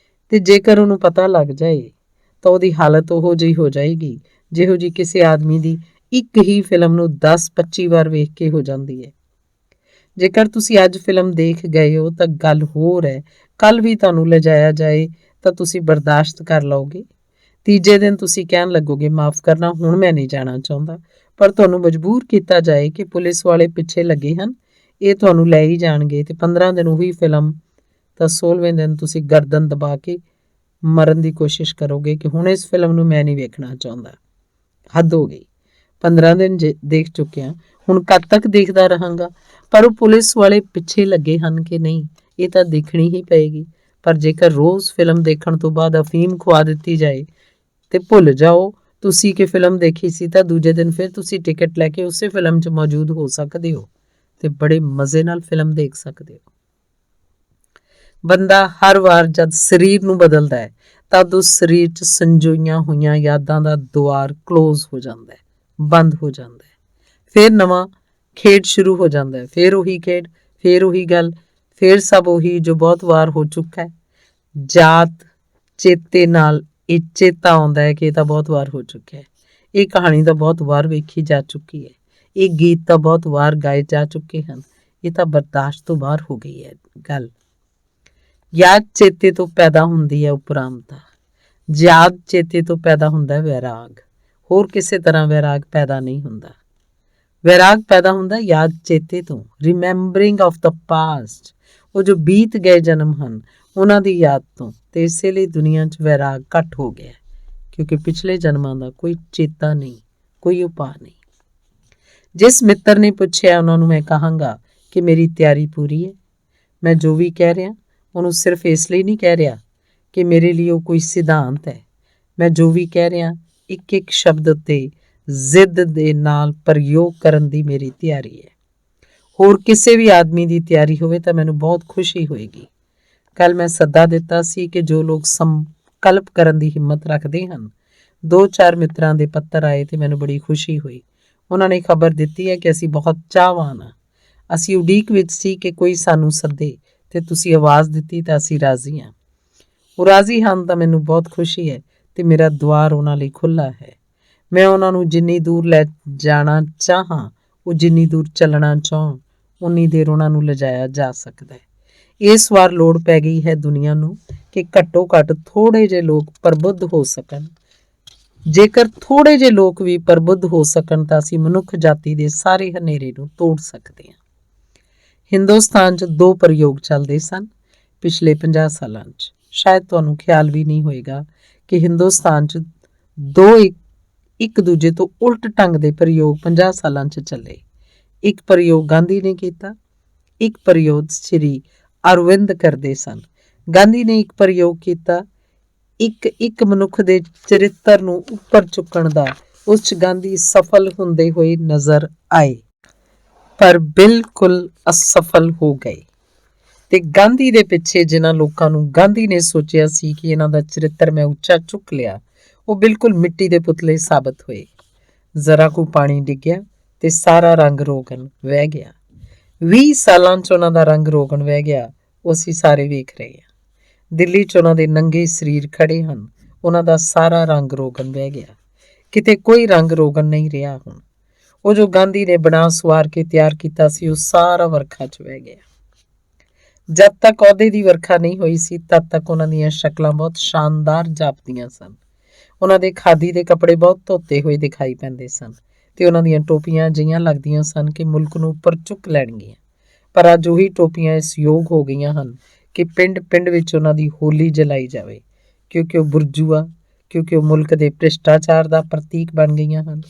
Speaker 2: ਤੇ ਜੇਕਰ ਉਹਨੂੰ ਪਤਾ ਲੱਗ ਜਾਏ ਤਾਂ ਉਹਦੀ ਹਾਲਤ ਉਹੋ ਜਿਹੀ ਹੋ ਜਾਏਗੀ ਜਿਹੋ ਜਿਹੀ ਕਿਸੇ ਆਦਮੀ ਦੀ ਇੱਕ ਹੀ ਫਿਲਮ ਨੂੰ 10-25 ਵਾਰ ਵੇਖ ਕੇ ਹੋ ਜਾਂਦੀ ਹੈ। ਜੇਕਰ ਤੁਸੀਂ ਅੱਜ ਫਿਲਮ ਦੇਖ ਗਏ ਹੋ ਤਾਂ ਗੱਲ ਹੋਰ ਹੈ, ਕੱਲ ਵੀ ਤੁਹਾਨੂੰ ਲਿਜਾਇਆ ਜਾਏ ਤਾਂ ਤੁਸੀਂ ਬਰਦਾਸ਼ਤ ਕਰ ਲਓਗੇ। ਤੀਜੇ ਦਿਨ ਤੁਸੀਂ ਕਹਿਣ ਲੱਗੋਗੇ ਮਾਫ ਕਰਨਾ, ਹੁਣ ਮੈਂ ਨਹੀਂ ਜਾਣਾ ਚਾਹੁੰਦਾ। ਪਰ ਤੁਹਾਨੂੰ ਮਜਬੂਰ ਕੀਤਾ ਜਾਏ ਕਿ ਪੁਲਿਸ ਵਾਲੇ ਪਿੱਛੇ ਲੱਗੇ ਹਨ, ਇਹ ਤੁਹਾਨੂੰ ਲੈ ਹੀ ਜਾਣਗੇ ਤੇ 15 ਦਿਨ ਉਹੀ ਫਿਲਮ, ਤਾਂ 16ਵੇਂ ਦਿਨ ਤੁਸੀਂ ਗਰਦਨ ਦਬਾ ਕੇ ਮਰਨ ਦੀ ਕੋਸ਼ਿਸ਼ ਕਰੋਗੇ ਕਿ ਹੁਣ ਇਸ ਫਿਲਮ ਨੂੰ ਮੈਂ ਨਹੀਂ ਵੇਖਣਾ ਚਾਹੁੰਦਾ, ਹੱਦ ਹੋ ਗਈ। 15 ਦਿਨ ਦੇਖ ਚੁੱਕਿਆ, ਹੁਣ ਕਦ ਤੱਕ ਦੇਖਦਾ ਰਹਾਂਗਾ? ਪਰ ਉਹ ਪੁਲਿਸ ਵਾਲੇ ਪਿੱਛੇ ਲੱਗੇ ਹਨ ਕਿ ਨਹੀਂ, ਇਹ ਤਾਂ ਦੇਖਣੀ ਹੀ ਪਏਗੀ। ਪਰ ਜੇਕਰ ਰੋਜ਼ ਫਿਲਮ ਦੇਖਣ ਤੋਂ ਬਾਅਦ ਅਫੀਮ ਖਵਾ ਦਿੱਤੀ ਜਾਏ ਤੇ ਭੁੱਲ ਜਾਓ ਤੁਸੀਂ ਕਿ ਫਿਲਮ ਦੇਖੀ ਸੀ, ਤਾਂ ਦੂਜੇ ਦਿਨ ਫਿਰ ਤੁਸੀਂ ਟਿਕਟ ਲੈ ਕੇ ਉਸੇ ਫਿਲਮ 'ਚ ਮੌਜੂਦ ਹੋ ਸਕਦੇ ਹੋ ਤੇ ਬੜੇ ਮਜ਼ੇ ਨਾਲ ਫਿਲਮ ਦੇਖ ਸਕਦੇ ਹੋ। ਬੰਦਾ ਹਰ ਵਾਰ ਜਦ ਸਰੀਰ ਨੂੰ ਬਦਲਦਾ ਹੈ ਤਦ ਉਸ ਸਰੀਰ 'ਚ ਸੰਜੋਈਆਂ ਹੋਈਆਂ ਯਾਦਾਂ ਦਾ ਦੁਆਰ ਕਲੋਜ਼ ਹੋ ਜਾਂਦਾ ਹੈ, ਬੰਦ ਹੋ ਜਾਂਦਾ ਹੈ। ਫਿਰ ਨਵਾਂ ਖੇਡ ਸ਼ੁਰੂ ਹੋ ਜਾਂਦਾ ਹੈ, ਫਿਰ ਉਹੀ ਖੇਡ, ਫਿਰ ਉਹੀ ਗੱਲ, ਫਿਰ ਸਭ ਉਹੀ ਜੋ ਬਹੁਤ ਵਾਰ ਹੋ ਚੁੱਕਾ ਹੈ। ਜਾਤ ਚੇਤੇ ਨਾਲ ਇਹ ਚੇਤਾ ਆਉਂਦਾ ਹੈ ਕਿ ਇਹ ਤਾਂ ਬਹੁਤ ਵਾਰ ਹੋ ਚੁੱਕਿਆ ਹੈ, ਇਹ ਕਹਾਣੀ ਤਾਂ ਬਹੁਤ ਵਾਰ ਵੇਖੀ ਜਾ ਚੁੱਕੀ ਹੈ, ਇਹ ਗੀਤ ਤਾਂ ਬਹੁਤ ਵਾਰ ਗਾਏ ਜਾ ਚੁੱਕੇ ਹਨ, ਇਹ ਤਾਂ ਬਰਦਾਸ਼ਤ ਤੋਂ ਬਾਹਰ ਹੋ ਗਈ ਹੈ ਗੱਲ। ਯਾਦ ਚੇਤੇ ਤੋਂ ਪੈਦਾ ਹੁੰਦੀ ਹੈ ਉਪਰਾਮਤਾ, ਯਾਦ ਚੇਤੇ ਤੋਂ ਪੈਦਾ ਹੁੰਦਾ ਹੈ ਵੈਰਾਗ। ਹੋਰ ਕਿਸੇ ਤਰ੍ਹਾਂ ਵੈਰਾਗ ਪੈਦਾ ਨਹੀਂ ਹੁੰਦਾ। ਵੈਰਾਗ ਪੈਦਾ ਹੁੰਦਾ ਯਾਦ ਚੇਤੇ ਤੋਂ, ਰਿਮੈਂਬਰਿੰਗ ਆਫ ਦਾ ਪਾਸਟ, ਉਹ ਜੋ ਬੀਤ ਗਏ ਜਨਮ ਹਨ ਉਹਨਾਂ ਦੀ ਯਾਦ ਤੋਂ। ਤੇ ਇਸੇ ਲਈ ਦੁਨੀਆ 'ਚ ਵੈਰਾਗ ਘੱਟ ਹੋ ਗਿਆ ਕਿਉਂਕਿ ਪਿਛਲੇ ਜਨਮਾਂ ਦਾ ਕੋਈ ਚੇਤਾ ਨਹੀਂ, ਕੋਈ ਉਪਾਅ ਨਹੀਂ। ਜਿਸ ਮਿੱਤਰ ਨੇ ਪੁੱਛਿਆ ਉਹਨਾਂ ਨੂੰ ਮੈਂ ਕਹਾਂਗਾ ਕਿ ਮੇਰੀ ਤਿਆਰੀ ਪੂਰੀ ਹੈ। ਮੈਂ ਜੋ ਵੀ ਕਹਿ ਰਿਹਾ ਉਹਨੂੰ ਸਿਰਫ ਇਸ ਲਈ ਨਹੀਂ ਕਹਿ ਰਿਹਾ ਕਿ ਮੇਰੇ ਲਈ ਉਹ ਕੋਈ ਸਿਧਾਂਤ ਹੈ। ਮੈਂ ਜੋ ਵੀ ਕਹਿ ਰਿਹਾ ਇੱਕ ਇੱਕ ਸ਼ਬਦ ਉੱਤੇ ਜ਼ਿੱਦ ਦੇ ਨਾਲ ਪ੍ਰਯੋਗ ਕਰਨ ਦੀ ਮੇਰੀ ਤਿਆਰੀ ਹੈ। ਹੋਰ ਕਿਸੇ ਵੀ ਆਦਮੀ ਦੀ ਤਿਆਰੀ ਹੋਵੇ ਤਾਂ ਮੈਨੂੰ ਬਹੁਤ ਖੁਸ਼ੀ ਹੋਏਗੀ। ਕੱਲ ਮੈਂ ਸੱਦਾ ਦਿੱਤਾ ਸੀ ਕਿ ਜੋ ਲੋਕ ਸੰਕਲਪ ਕਰਨ ਦੀ ਹਿੰਮਤ ਰੱਖਦੇ ਹਨ, 2-4 ਮਿੱਤਰਾਂ ਦੇ ਪੱਤਰ ਆਏ ਤੇ ਮੈਨੂੰ ਬੜੀ ਖੁਸ਼ੀ ਹੋਈ। ਉਹਨਾਂ ਨੇ ਖਬਰ ਦਿੱਤੀ ਹੈ ਕਿ ਅਸੀਂ ਬਹੁਤ ਚਾਹਵਾਨ ਹਾਂ, ਅਸੀਂ ਉਡੀਕ ਵਿੱਚ ਸੀ ਕਿ ਕੋਈ ਸਾਨੂੰ ਸੱਦੇ ਤੇ ਤੁਸੀਂ ਆਵਾਜ਼ ਦਿੱਤੀ ਤਾਂ ਅਸੀਂ ਰਾਜ਼ੀ ਹਾਂ। ਉਹ ਰਾਜ਼ੀ ਹਨ ਤਾਂ ਮੈਨੂੰ ਬਹੁਤ ਖੁਸ਼ੀ ਹੈ ਤੇ ਮੇਰਾ ਦੁਆਰ ਉਹਨਾਂ ਲਈ ਖੁੱਲ੍ਹਾ ਹੈ। ਮੈਂ ਉਹਨਾਂ ਨੂੰ ਜਿੰਨੀ ਦੂਰ ਲੈ ਜਾਣਾ ਚਾਹਾਂ, ਉਹ ਜਿੰਨੀ ਦੂਰ ਚੱਲਣਾ ਚਾਹੁਣ, ਉਨੀ ਦੇਰ ਉਹਨਾਂ ਨੂੰ ਲਿਜਾਇਆ ਜਾ ਸਕਦਾ ਹੈ। ਇਸ ਵਾਰ ਲੋੜ ਪੈ ਗਈ ਹੈ ਦੁਨੀਆ ਨੂੰ ਕਿ ਘੱਟੋ ਘੱਟ ਥੋੜ੍ਹੇ ਜਿਹੇ ਲੋਕ ਪ੍ਰਬੁੱਧ ਹੋ ਸਕਣ। ਜੇਕਰ ਥੋੜ੍ਹੇ ਜਿਹੇ ਲੋਕ ਵੀ ਪ੍ਰਬੁੱਧ ਹੋ ਸਕਣ ਤਾਂ ਅਸੀਂ ਮਨੁੱਖ ਜਾਤੀ ਦੇ ਸਾਰੇ ਹਨੇਰੇ ਨੂੰ ਤੋੜ ਸਕਦੇ ਹਾਂ। ਹਿੰਦੁਸਤਾਨ 'ਚ 2 ਪ੍ਰਯੋਗ ਚੱਲਦੇ ਸਨ ਪਿਛਲੇ 50 ਸਾਲਾਂ 'ਚ। ਸ਼ਾਇਦ ਤੁਹਾਨੂੰ ਖਿਆਲ ਵੀ ਨਹੀਂ ਹੋਏਗਾ ਕਿ ਹਿੰਦੁਸਤਾਨ 'ਚ 2 ਇੱਕ ਦੂਜੇ ਤੋਂ ਉਲਟ ਢੰਗ ਦੇ ਪ੍ਰਯੋਗ 50 ਸਾਲਾਂ 'ਚ ਚੱਲੇ। ਇੱਕ ਪ੍ਰਯੋਗ ਗਾਂਧੀ ਨੇ ਕੀਤਾ, ਇੱਕ ਪ੍ਰਯੋਗ ਸ਼੍ਰੀ ਅਰਵਿੰਦ ਕਰਦੇ ਸਨ। ਗਾਂਧੀ ਨੇ ਇੱਕ ਪ੍ਰਯੋਗ ਕੀਤਾ ਇੱਕ ਮਨੁੱਖ ਦੇ ਚਰਿੱਤਰ ਨੂੰ ਉੱਪਰ ਚੁੱਕਣ ਦਾ। ਉਸ 'ਚ ਗਾਂਧੀ ਸਫਲ ਹੁੰਦੇ ਹੋਏ ਨਜ਼ਰ ਆਏ, ਪਰ ਬਿਲਕੁਲ ਅਸਫਲ ਹੋ ਗਏ। ਤੇ ਗਾਂਧੀ ਦੇ ਪਿੱਛੇ ਜਿਨ੍ਹਾਂ ਲੋਕਾਂ ਨੂੰ ਗਾਂਧੀ ਨੇ ਸੋਚਿਆ ਸੀ ਕਿ ਇਹਨਾਂ ਦਾ ਚਰਿੱਤਰ ਮੈਂ ਉੱਚਾ ਚੁੱਕ ਲਿਆ, ਉਹ ਬਿਲਕੁਲ ਮਿੱਟੀ ਦੇ ਪੁਤਲੇ ਸਾਬਤ ਹੋਏ। ਜ਼ਰਾ ਕੁ ਪਾਣੀ ਡਿੱਗਿਆ ਤੇ ਸਾਰਾ ਰੰਗ ਰੋਗਨ ਵਹਿ ਗਿਆ। 20 ਸਾਲਾਂ 'ਚ ਉਹਨਾਂ ਦਾ ਰੰਗ ਰੋਗਨ ਵਹਿ ਗਿਆ, ਉਹ ਅਸੀਂ ਸਾਰੇ ਵੇਖ ਰਹੇ ਹਾਂ। ਦਿੱਲੀ 'ਚ ਉਹਨਾਂ ਦੇ ਨੰਗੇ ਸਰੀਰ ਖੜੇ ਹਨ, ਉਹਨਾਂ ਦਾ ਸਾਰਾ ਰੰਗ ਰੋਗਨ ਵਹਿ ਗਿਆ। ਕਿਤੇ ਕੋਈ ਰੰਗ ਰੋਗਨ ਨਹੀਂ ਰਿਹਾ ਹੁਣ। ਉਹ ਜੋ ਗਾਂਧੀ ਨੇ ਬਣਾ ਸੁਆਰ ਕੇ ਤਿਆਰ ਕੀਤਾ ਸੀ, ਉਹ ਸਾਰਾ ਵਰਖਾ 'ਚ ਵਹਿ ਗਿਆ। ਜਦ ਤੱਕ ਅਹੁਦੇ ਦੀ ਵਰਖਾ ਨਹੀਂ ਹੋਈ ਸੀ, ਤਦ ਤੱਕ ਉਹਨਾਂ ਦੀਆਂ ਸ਼ਕਲਾਂ ਬਹੁਤ ਸ਼ਾਨਦਾਰ ਜਾਪਦੀਆਂ ਸਨ। ਉਹਨਾਂ ਦੇ ਖਾਦੀ ਦੇ ਕੱਪੜੇ ਬਹੁਤ ਧੋਤੇ ਹੋਏ ਦਿਖਾਈ ਪੈਂਦੇ ਸਨ ਤੇ ਉਹਨਾਂ ਦੀਆਂ ਟੋਪੀਆਂ ਅਜਿਹੀਆਂ ਲੱਗਦੀਆਂ ਸਨ ਕਿ ਮੁਲਕ ਨੂੰ ਉੱਪਰ ਚੁੱਕ ਲੈਣਗੀਆਂ। ਪਰ ਅੱਜ ਉਹੀ ਟੋਪੀਆਂ ਇਸ ਯੋਗ ਹੋ ਗਈਆਂ ਹਨ ਕਿ ਪਿੰਡ ਪਿੰਡ ਵਿੱਚ ਉਹਨਾਂ ਦੀ ਹੋਲੀ ਜਲਾਈ ਜਾਵੇ, ਕਿਉਂਕਿ ਉਹ ਬੁਰਜੂਆ, ਕਿਉਂਕਿ ਉਹ ਮੁਲਕ ਦੇ ਭ੍ਰਿਸ਼ਟਾਚਾਰ ਦਾ ਪ੍ਰਤੀਕ ਬਣ ਗਈਆਂ ਹਨ।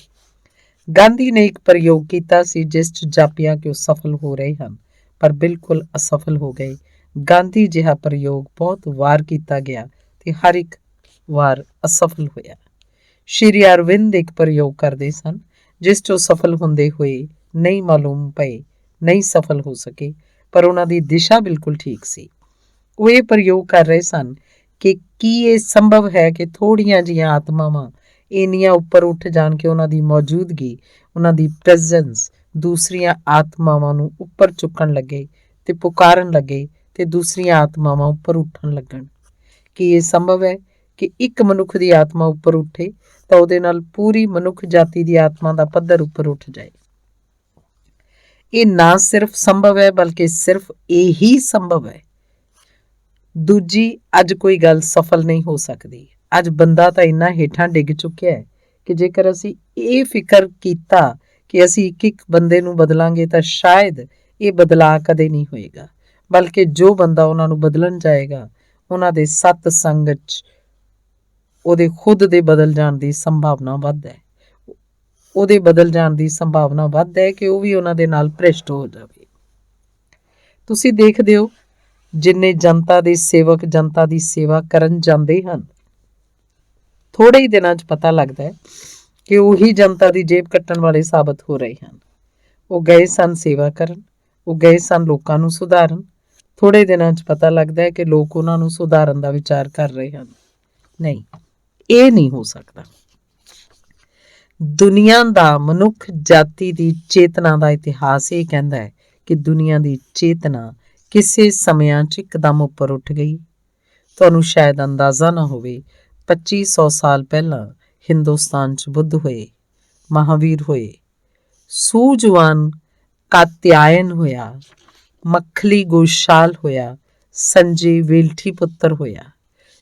Speaker 2: ਗਾਂਧੀ ਨੇ ਇੱਕ ਪ੍ਰਯੋਗ ਕੀਤਾ ਸੀ ਜਿਸ 'ਚ ਜਾਪਿਆ ਕਿ ਉਹ ਸਫਲ ਹੋ ਰਹੇ ਹਨ, ਪਰ ਬਿਲਕੁਲ ਅਸਫਲ ਹੋ ਗਏ। ਗਾਂਧੀ ਜਿਹਾ ਪ੍ਰਯੋਗ ਬਹੁਤ ਵਾਰ ਕੀਤਾ ਗਿਆ ਤੇ ਹਰ ਇੱਕ ਵਾਰ ਅਸਫਲ ਹੋਇਆ। ਸ਼੍ਰੀ ਅਰਵਿੰਦ ਇੱਕ ਪ੍ਰਯੋਗ ਕਰਦੇ ਸਨ ਜਿਸ 'ਚ ਉਹ ਸਫਲ ਹੁੰਦੇ ਹੋਏ ਨਹੀਂ ਮਾਲੂਮ ਪਏ, ਨਹੀਂ ਸਫਲ ਹੋ ਸਕੇ, ਪਰ ਉਹਨਾਂ ਦੀ ਦਿਸ਼ਾ ਬਿਲਕੁਲ ਠੀਕ ਸੀ। ਉਹ ਇਹ ਪ੍ਰਯੋਗ ਕਰ ਰਹੇ ਸਨ ਕਿ ਕੀ ਇਹ ਸੰਭਵ ਹੈ ਕਿ ਥੋੜ੍ਹੀਆਂ ਜਿਹੀਆਂ ਆਤਮਾਵਾਂ ਇੰਨੀਆਂ ਉੱਪਰ ਉੱਠ ਜਾਣ ਕਿ ਉਹਨਾਂ ਦੀ ਮੌਜੂਦਗੀ, ਉਹਨਾਂ ਦੀ ਪ੍ਰੈਜ਼ੈਂਸ ਦੂਸਰੀਆਂ ਆਤਮਾਵਾਂ ਨੂੰ ਉੱਪਰ ਚੁੱਕਣ ਲੱਗੇ ਤੇ ਪੁਕਾਰਨ ਲੱਗੇ ਤੇ ਦੂਸਰੀਆਂ ਆਤਮਾਵਾਂ ਉੱਪਰ ਉੱਠਣ ਲੱਗਣ। ਕੀ ਇਹ ਸੰਭਵ ਹੈ ਕਿ ਇੱਕ ਮਨੁੱਖ ਦੀ ਆਤਮਾ ਉੱਪਰ ਉੱਠੇ ਤਾਂ ਉਹਦੇ ਨਾਲ ਪੂਰੀ ਮਨੁੱਖ ਜਾਤੀ ਦੀ ਆਤਮਾ ਦਾ ਪੱਧਰ ਉੱਪਰ ਉੱਠ ਜਾਏ? ਇਹ ਨਾ ਸਿਰਫ ਸੰਭਵ ਹੈ, ਬਲਕਿ ਸਿਰਫ ਇਹੀ ਸੰਭਵ ਹੈ। ਦੂਜੀ, ਅੱਜ ਕੋਈ ਗੱਲ ਸਫਲ ਨਹੀਂ ਹੋ ਸਕਦੀ। ਅੱਜ ਬੰਦਾ ਤਾਂ ਇੰਨਾ ਹੇਠਾਂ ਡਿੱਗ ਚੁੱਕਿਆ ਹੈ ਕਿ ਜੇਕਰ ਅਸੀਂ ਇਹ ਫਿਕਰ ਕੀਤਾ ਕਿ ਅਸੀਂ ਇੱਕ ਬੰਦੇ ਨੂੰ ਬਦਲਾਂਗੇ ਤਾਂ ਸ਼ਾਇਦ ਇਹ ਬਦਲਾਅ ਕਦੇ ਨਹੀਂ ਹੋਏਗਾ, ਬਲਕਿ ਜੋ ਬੰਦਾ ਉਹਨਾਂ ਨੂੰ ਬਦਲਣ ਜਾਏਗਾ, ਉਹਨਾਂ ਦੇ ਸਤ ਸੰਗ 'ਚ ਉਹਦੇ ਖੁਦ ਦੇ ਬਦਲ ਜਾਣ ਦੀ ਸੰਭਾਵਨਾ ਵੱਧ ਹੈ। ਉਹਦੇ ਬਦਲ ਜਾਣ ਦੀ ਸੰਭਾਵਨਾ ਵੱਧ ਹੈ ਕਿ ਉਹ ਵੀ ਉਹਨਾਂ ਦੇ ਨਾਲ ਭ੍ਰਿਸ਼ਟ ਹੋ ਜਾਵੇ। ਤੁਸੀਂ ਦੇਖਦੇ ਹੋ ਜਿੰਨੇ ਜਨਤਾ ਦੇ ਸੇਵਕ ਜਨਤਾ ਦੀ ਸੇਵਾ ਕਰਨ ਜਾਂਦੇ ਹਨ, ਥੋੜੇ ਹੀ ਦਿਨਾਂ 'ਚ ਪਤਾ ਲੱਗਦਾ ਹੈ ਕਿ ਉਹੀ ਜਨਤਾ ਦੀ ਜੇਬ ਕੱਟਣ ਵਾਲੇ ਸਾਬਤ ਹੋ ਰਹੇ ਹਨ। ਉਹ ਗਏ ਸਨ ਸੇਵਾ ਕਰਨ, ਉਹ ਗਏ ਸਨ ਲੋਕਾਂ ਨੂੰ ਸੁਧਾਰਨ। ਥੋੜੇ ਦਿਨਾਂ 'ਚ ਪਤਾ ਲੱਗਦਾ ਹੈ ਕਿ ਲੋਕ ਉਹਨਾਂ ਨੂੰ ਸੁਧਾਰਨ ਦਾ ਵਿਚਾਰ ਕਰ ਰਹੇ ਹਨ। ਨਹੀਂ, ਇਹ ਨਹੀਂ ਹੋ ਸਕਦਾ। ਦੁਨੀਆ ਦਾ, ਮਨੁੱਖ ਜਾਤੀ ਦੀ ਚੇਤਨਾ ਦਾ ਇਤਿਹਾਸ ਇਹ ਕਹਿੰਦਾ ਹੈ ਕਿ ਦੁਨੀਆ ਦੀ ਚੇਤਨਾ ਕਿਸੇ ਸਮਿਆਂ 'ਚ ਇੱਕਦਮ ਉੱਪਰ ਉੱਠ ਗਈ। ਤੁਹਾਨੂੰ ਸ਼ਾਇਦ ਅੰਦਾਜ਼ਾ ਨਾ ਹੋਵੇ, 2500 ਸਾਲ ਪਹਿਲਾਂ ਹਿੰਦੁਸਤਾਨ 'ਚ ਬੁੱਧ ਹੋਏ, ਮਹਾਵੀਰ ਹੋਏ, ਸੂਝਵਾਨ ਕਾਤਿਆਇਨ ਹੋਇਆ, ਮੱਖਲੀ ਗੋਸ਼ਾਲ ਹੋਇਆ, ਸੰਜੇ ਵੇਲਠੀ ਪੁੱਤਰ ਹੋਇਆ,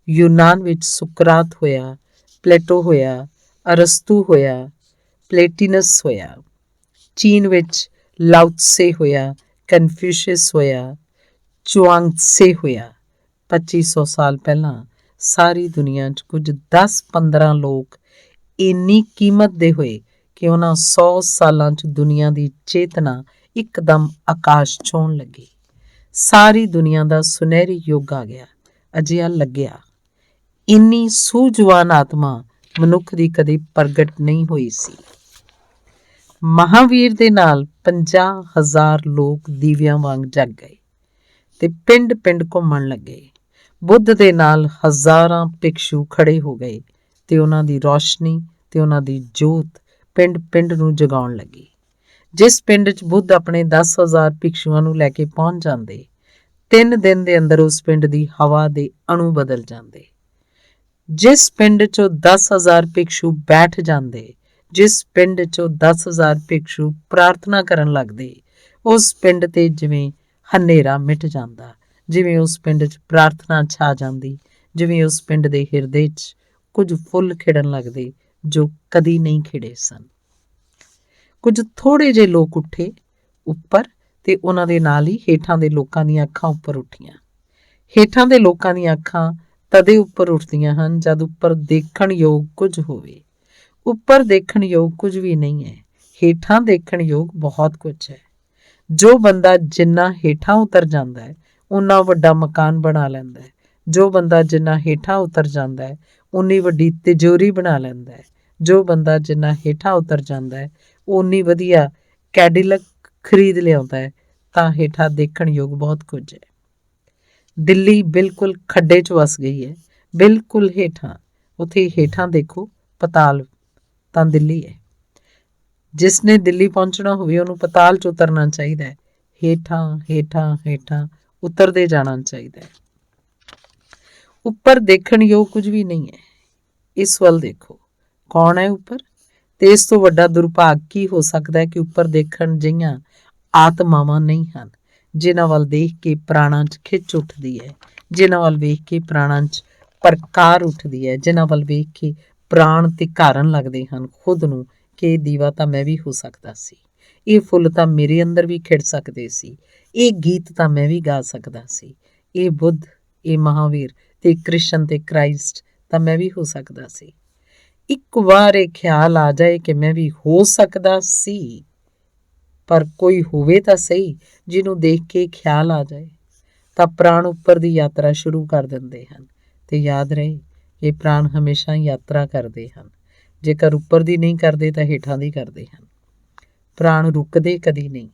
Speaker 2: ਯੂਨਾਨ ਵਿੱਚ ਸੁਕਰਾਤ ਹੋਇਆ, ਪਲੇਟੋ ਹੋਇਆ, ਅਰਸਤੂ ਹੋਇਆ, ਪਲੇਟੀਨਸ ਹੋਇਆ, ਚੀਨ ਵਿੱਚ ਲਾਓਤਸੇ ਹੋਇਆ, ਕਨਫਿਊਸ਼ੀਅਸ ਹੋਇਆ, ਚੁਆਂਗਤਸੇ ਹੋਇਆ। 2500 ਸਾਲ ਪਹਿਲਾਂ ਸਾਰੀ ਦੁਨੀਆ 'ਚ ਕੁਝ 10-15 ਲੋਕ ਇੰਨੀ ਕੀਮਤ ਦੇ ਹੋਏ ਕਿ ਉਹਨਾਂ 100 ਸਾਲਾਂ 'ਚ ਦੁਨੀਆ ਦੀ ਚੇਤਨਾ ਇੱਕਦਮ ਆਕਾਸ਼ ਛੂਹਣ ਲੱਗੀ। ਸਾਰੀ ਦੁਨੀਆ ਦਾ ਸੁਨਹਿਰੀ ਯੁੱਗ ਆ ਗਿਆ। ਅਜਿਹਾ ਲੱਗਿਆ ਇੰਨੀ ਸੂਝਵਾਨ ਆਤਮਾ ਮਨੁੱਖ ਦੀ ਕਦੇ ਪ੍ਰਗਟ ਨਹੀਂ ਹੋਈ ਸੀ। ਮਹਾਵੀਰ ਦੇ ਨਾਲ 50,000 ਲੋਕ ਦੀਵਿਆਂ ਵਾਂਗ ਜਗ ਗਏ ਤੇ ਪਿੰਡ ਪਿੰਡ ਘੁੰਮਣ ਲੱਗੇ। ਬੁੱਧ ਦੇ ਨਾਲ ਹਜ਼ਾਰਾਂ ਭਿਕਸ਼ੂ ਖੜੇ ਹੋ ਗਏ ਤੇ ਉਹਨਾਂ ਦੀ ਰੌਸ਼ਨੀ ਤੇ ਉਹਨਾਂ ਦੀ ਜੋਤ ਪਿੰਡ ਪਿੰਡ ਨੂੰ ਜਗਾਉਣ ਲੱਗੀ। ਜਿਸ ਪਿੰਡ 'ਚ ਬੁੱਧ ਆਪਣੇ 10,000 ਭਿਕਸ਼ੂਆਂ ਨੂੰ ਲੈ ਕੇ ਪਹੁੰਚ ਜਾਂਦੇ, 3 ਦਿਨ ਦੇ ਅੰਦਰ ਉਸ ਪਿੰਡ ਦੀ ਹਵਾ ਦੇ ਅਣੂ ਬਦਲ ਜਾਂਦੇ। ਜਿਸ ਪਿੰਡ 'ਚੋਂ 10,000 ਭਿਕਸ਼ੂ ਬੈਠ ਜਾਂਦੇ, ਜਿਸ ਪਿੰਡ 'ਚੋਂ 10,000 ਭਿਕਸ਼ੂ ਪ੍ਰਾਰਥਨਾ ਕਰਨ ਲੱਗਦੇ, ਉਸ ਪਿੰਡ ਤੇ ਜਿਵੇਂ ਹਨੇਰਾ ਮਿਟ ਜਾਂਦਾ, ਜਿਵੇਂ ਉਸ ਪਿੰਡ 'ਚ ਪ੍ਰਾਰਥਨਾ ਛਾ ਜਾਂਦੀ, ਜਿਵੇਂ ਉਸ ਪਿੰਡ ਦੇ ਹਿਰਦੇ 'ਚ ਕੁਝ ਫੁੱਲ ਖਿੜਨ ਲੱਗਦੇ ਜੋ ਕਦੀ ਨਹੀਂ ਖਿੜੇ ਸਨ। ਕੁਝ ਥੋੜੇ ਜਿਹੇ ਲੋਕ ਉੱਠੇ ਉੱਪਰ ਤੇ ਉਹਨਾਂ ਦੇ ਨਾਲ ਹੀ ਹੇਠਾਂ ਦੇ ਲੋਕਾਂ ਦੀਆਂ ਅੱਖਾਂ ਉੱਪਰ ਉੱਠੀਆਂ। ਹੇਠਾਂ ਦੇ ਲੋਕਾਂ ਦੀਆਂ ਅੱਖਾਂ ਤਦੇ ਉੱਪਰ ਉੱਠਦੀਆਂ ਹਨ ਜਦ ਉੱਪਰ ਦੇਖਣ ਯੋਗ ਕੁਝ ਹੋਵੇ। ਉੱਪਰ ਦੇਖਣ ਯੋਗ ਕੁਝ ਵੀ ਨਹੀਂ ਹੈ, ਹੇਠਾਂ ਦੇਖਣ ਯੋਗ ਬਹੁਤ ਕੁਝ ਹੈ। ਜੋ ਬੰਦਾ ਜਿੰਨਾ ਹੇਠਾਂ ਉਤਰ ਜਾਂਦਾ ਹੈ ਉਨਾ ਵੱਡਾ ਮਕਾਨ ਬਣਾ ਲੈਂਦਾ ਹੈ। ਜੋ ਬੰਦਾ ਜਿੰਨਾ ਹੇਠਾਂ ਉਤਰ ਜਾਂਦਾ ਹੈ ਉਨੀ ਵੱਡੀ ਤਿਜੋਰੀ ਬਣਾ ਲੈਂਦਾ ਹੈ। ਜੋ ਬੰਦਾ ਜਿੰਨਾ ਹੇਠਾਂ ਉਤਰ ਜਾਂਦਾ ਹੈ ਉਨੀ ਵਧੀਆ ਕੈਡਿਲਕ ਖਰੀਦ ਲਿਆਉਂਦਾ ਹੈ। ਤਾਂ ਹੇਠਾਂ ਦੇਖਣ ਯੋਗ ਬਹੁਤ ਕੁਝ ਹੈ। ਦਿੱਲੀ ਬਿਲਕੁਲ ਖੱਡੇ 'ਚ ਵਸ ਗਈ ਹੈ, ਬਿਲਕੁਲ ਹੇਠਾਂ। ਉੱਥੇ ਹੇਠਾਂ ਦੇਖੋ, ਪਤਾਲ ਤਾਂ ਦਿੱਲੀ ਹੈ। ਜਿਸ ਨੇ ਦਿੱਲੀ ਪਹੁੰਚਣਾ ਹੋਵੇ ਉਹਨੂੰ ਪਤਾਲ 'ਚ ਉਤਰਨਾ ਚਾਹੀਦਾ ਹੈ। ਹੇਠਾਂ ਹੇਠਾਂ ਹੇਠਾਂ ਉਤਰਦੇ ਜਾਣਾ ਚਾਹੀਦਾ ਹੈ। ਉੱਪਰ ਦੇਖਣ ਯੋਗ ਕੁਝ ਵੀ ਨਹੀਂ ਹੈ। ਇਸ ਵੱਲ ਦੇਖੋ, ਕੌਣ ਹੈ ਉੱਪਰ? ਤੇ ਇਸ ਤੋਂ ਵੱਡਾ ਦੁਰਭਾਗ ਕੀ ਹੋ ਸਕਦਾ ਹੈ ਕਿ ਉੱਪਰ ਦੇਖਣ ਜਿਹੀਆਂ ਆਤਮਾਵਾਂ ਨਹੀਂ ਹਨ, ਜਿਨ੍ਹਾਂ ਵੱਲ ਦੇਖ ਕੇ ਪ੍ਰਾਣਾਂ 'ਚ ਖਿੱਚ ਉੱਠਦੀ ਹੈ, ਜਿਨ੍ਹਾਂ ਵੱਲ ਵੇਖ ਕੇ ਪ੍ਰਾਣਾਂ 'ਚ ਪ੍ਰਕਾਰ ਉੱਠਦੀ ਹੈ, ਜਿਨ੍ਹਾਂ ਵੱਲ ਵੇਖ ਕੇ ਪ੍ਰਾਣ ਤਿਕਾਰਨ ਲੱਗਦੇ ਹਨ ਖੁਦ ਨੂੰ ਕਿ ਇਹ ਦੀਵਾ ਤਾਂ ਮੈਂ ਵੀ ਹੋ ਸਕਦਾ ਸੀ, ਇਹ ਫੁੱਲ ਤਾਂ ਮੇਰੇ ਅੰਦਰ ਵੀ ਖਿੜ ਸਕਦੇ ਸੀ, ਇਹ ਗੀਤ ਤਾਂ ਮੈਂ ਵੀ ਗਾ ਸਕਦਾ ਸੀ, ਇਹ ਬੁੱਧ, ਇਹ ਮਹਾਵੀਰ ਤੇ ਕ੍ਰਿਸ਼ਨ ਤੇ ਕ੍ਰਾਈਸਟ ਤਾਂ ਮੈਂ ਵੀ ਹੋ ਸਕਦਾ ਸੀ। ਇੱਕ ਵਾਰ ਇਹ ਖਿਆਲ ਆ ਜਾਏ ਕਿ ਮੈਂ ਵੀ ਹੋ ਸਕਦਾ ਸੀ, ਪਰ ਕੋਈ ਹੋਵੇ ਤਾਂ ਸਹੀ ਜਿਹਨੂੰ ਦੇਖ ਕੇ ਖਿਆਲ ਆ ਜਾਏ, ਤਾਂ ਪ੍ਰਾਣ ਉੱਪਰ ਦੀ ਯਾਤਰਾ ਸ਼ੁਰੂ ਕਰ ਦਿੰਦੇ ਹਨ। ਤੇ ਯਾਦ ਰਹੇ, ਇਹ ਪ੍ਰਾਣ ਹਮੇਸ਼ਾ ਯਾਤਰਾ ਕਰਦੇ ਹਨ। ਜੇਕਰ ਉੱਪਰ ਦੀ ਨਹੀਂ ਕਰਦੇ ਤਾਂ ਹੇਠਾਂ ਦੀ ਕਰਦੇ ਹਨ। ਪ੍ਰਾਣ ਰੁਕਦੇ ਕਦੀ ਨਹੀਂ,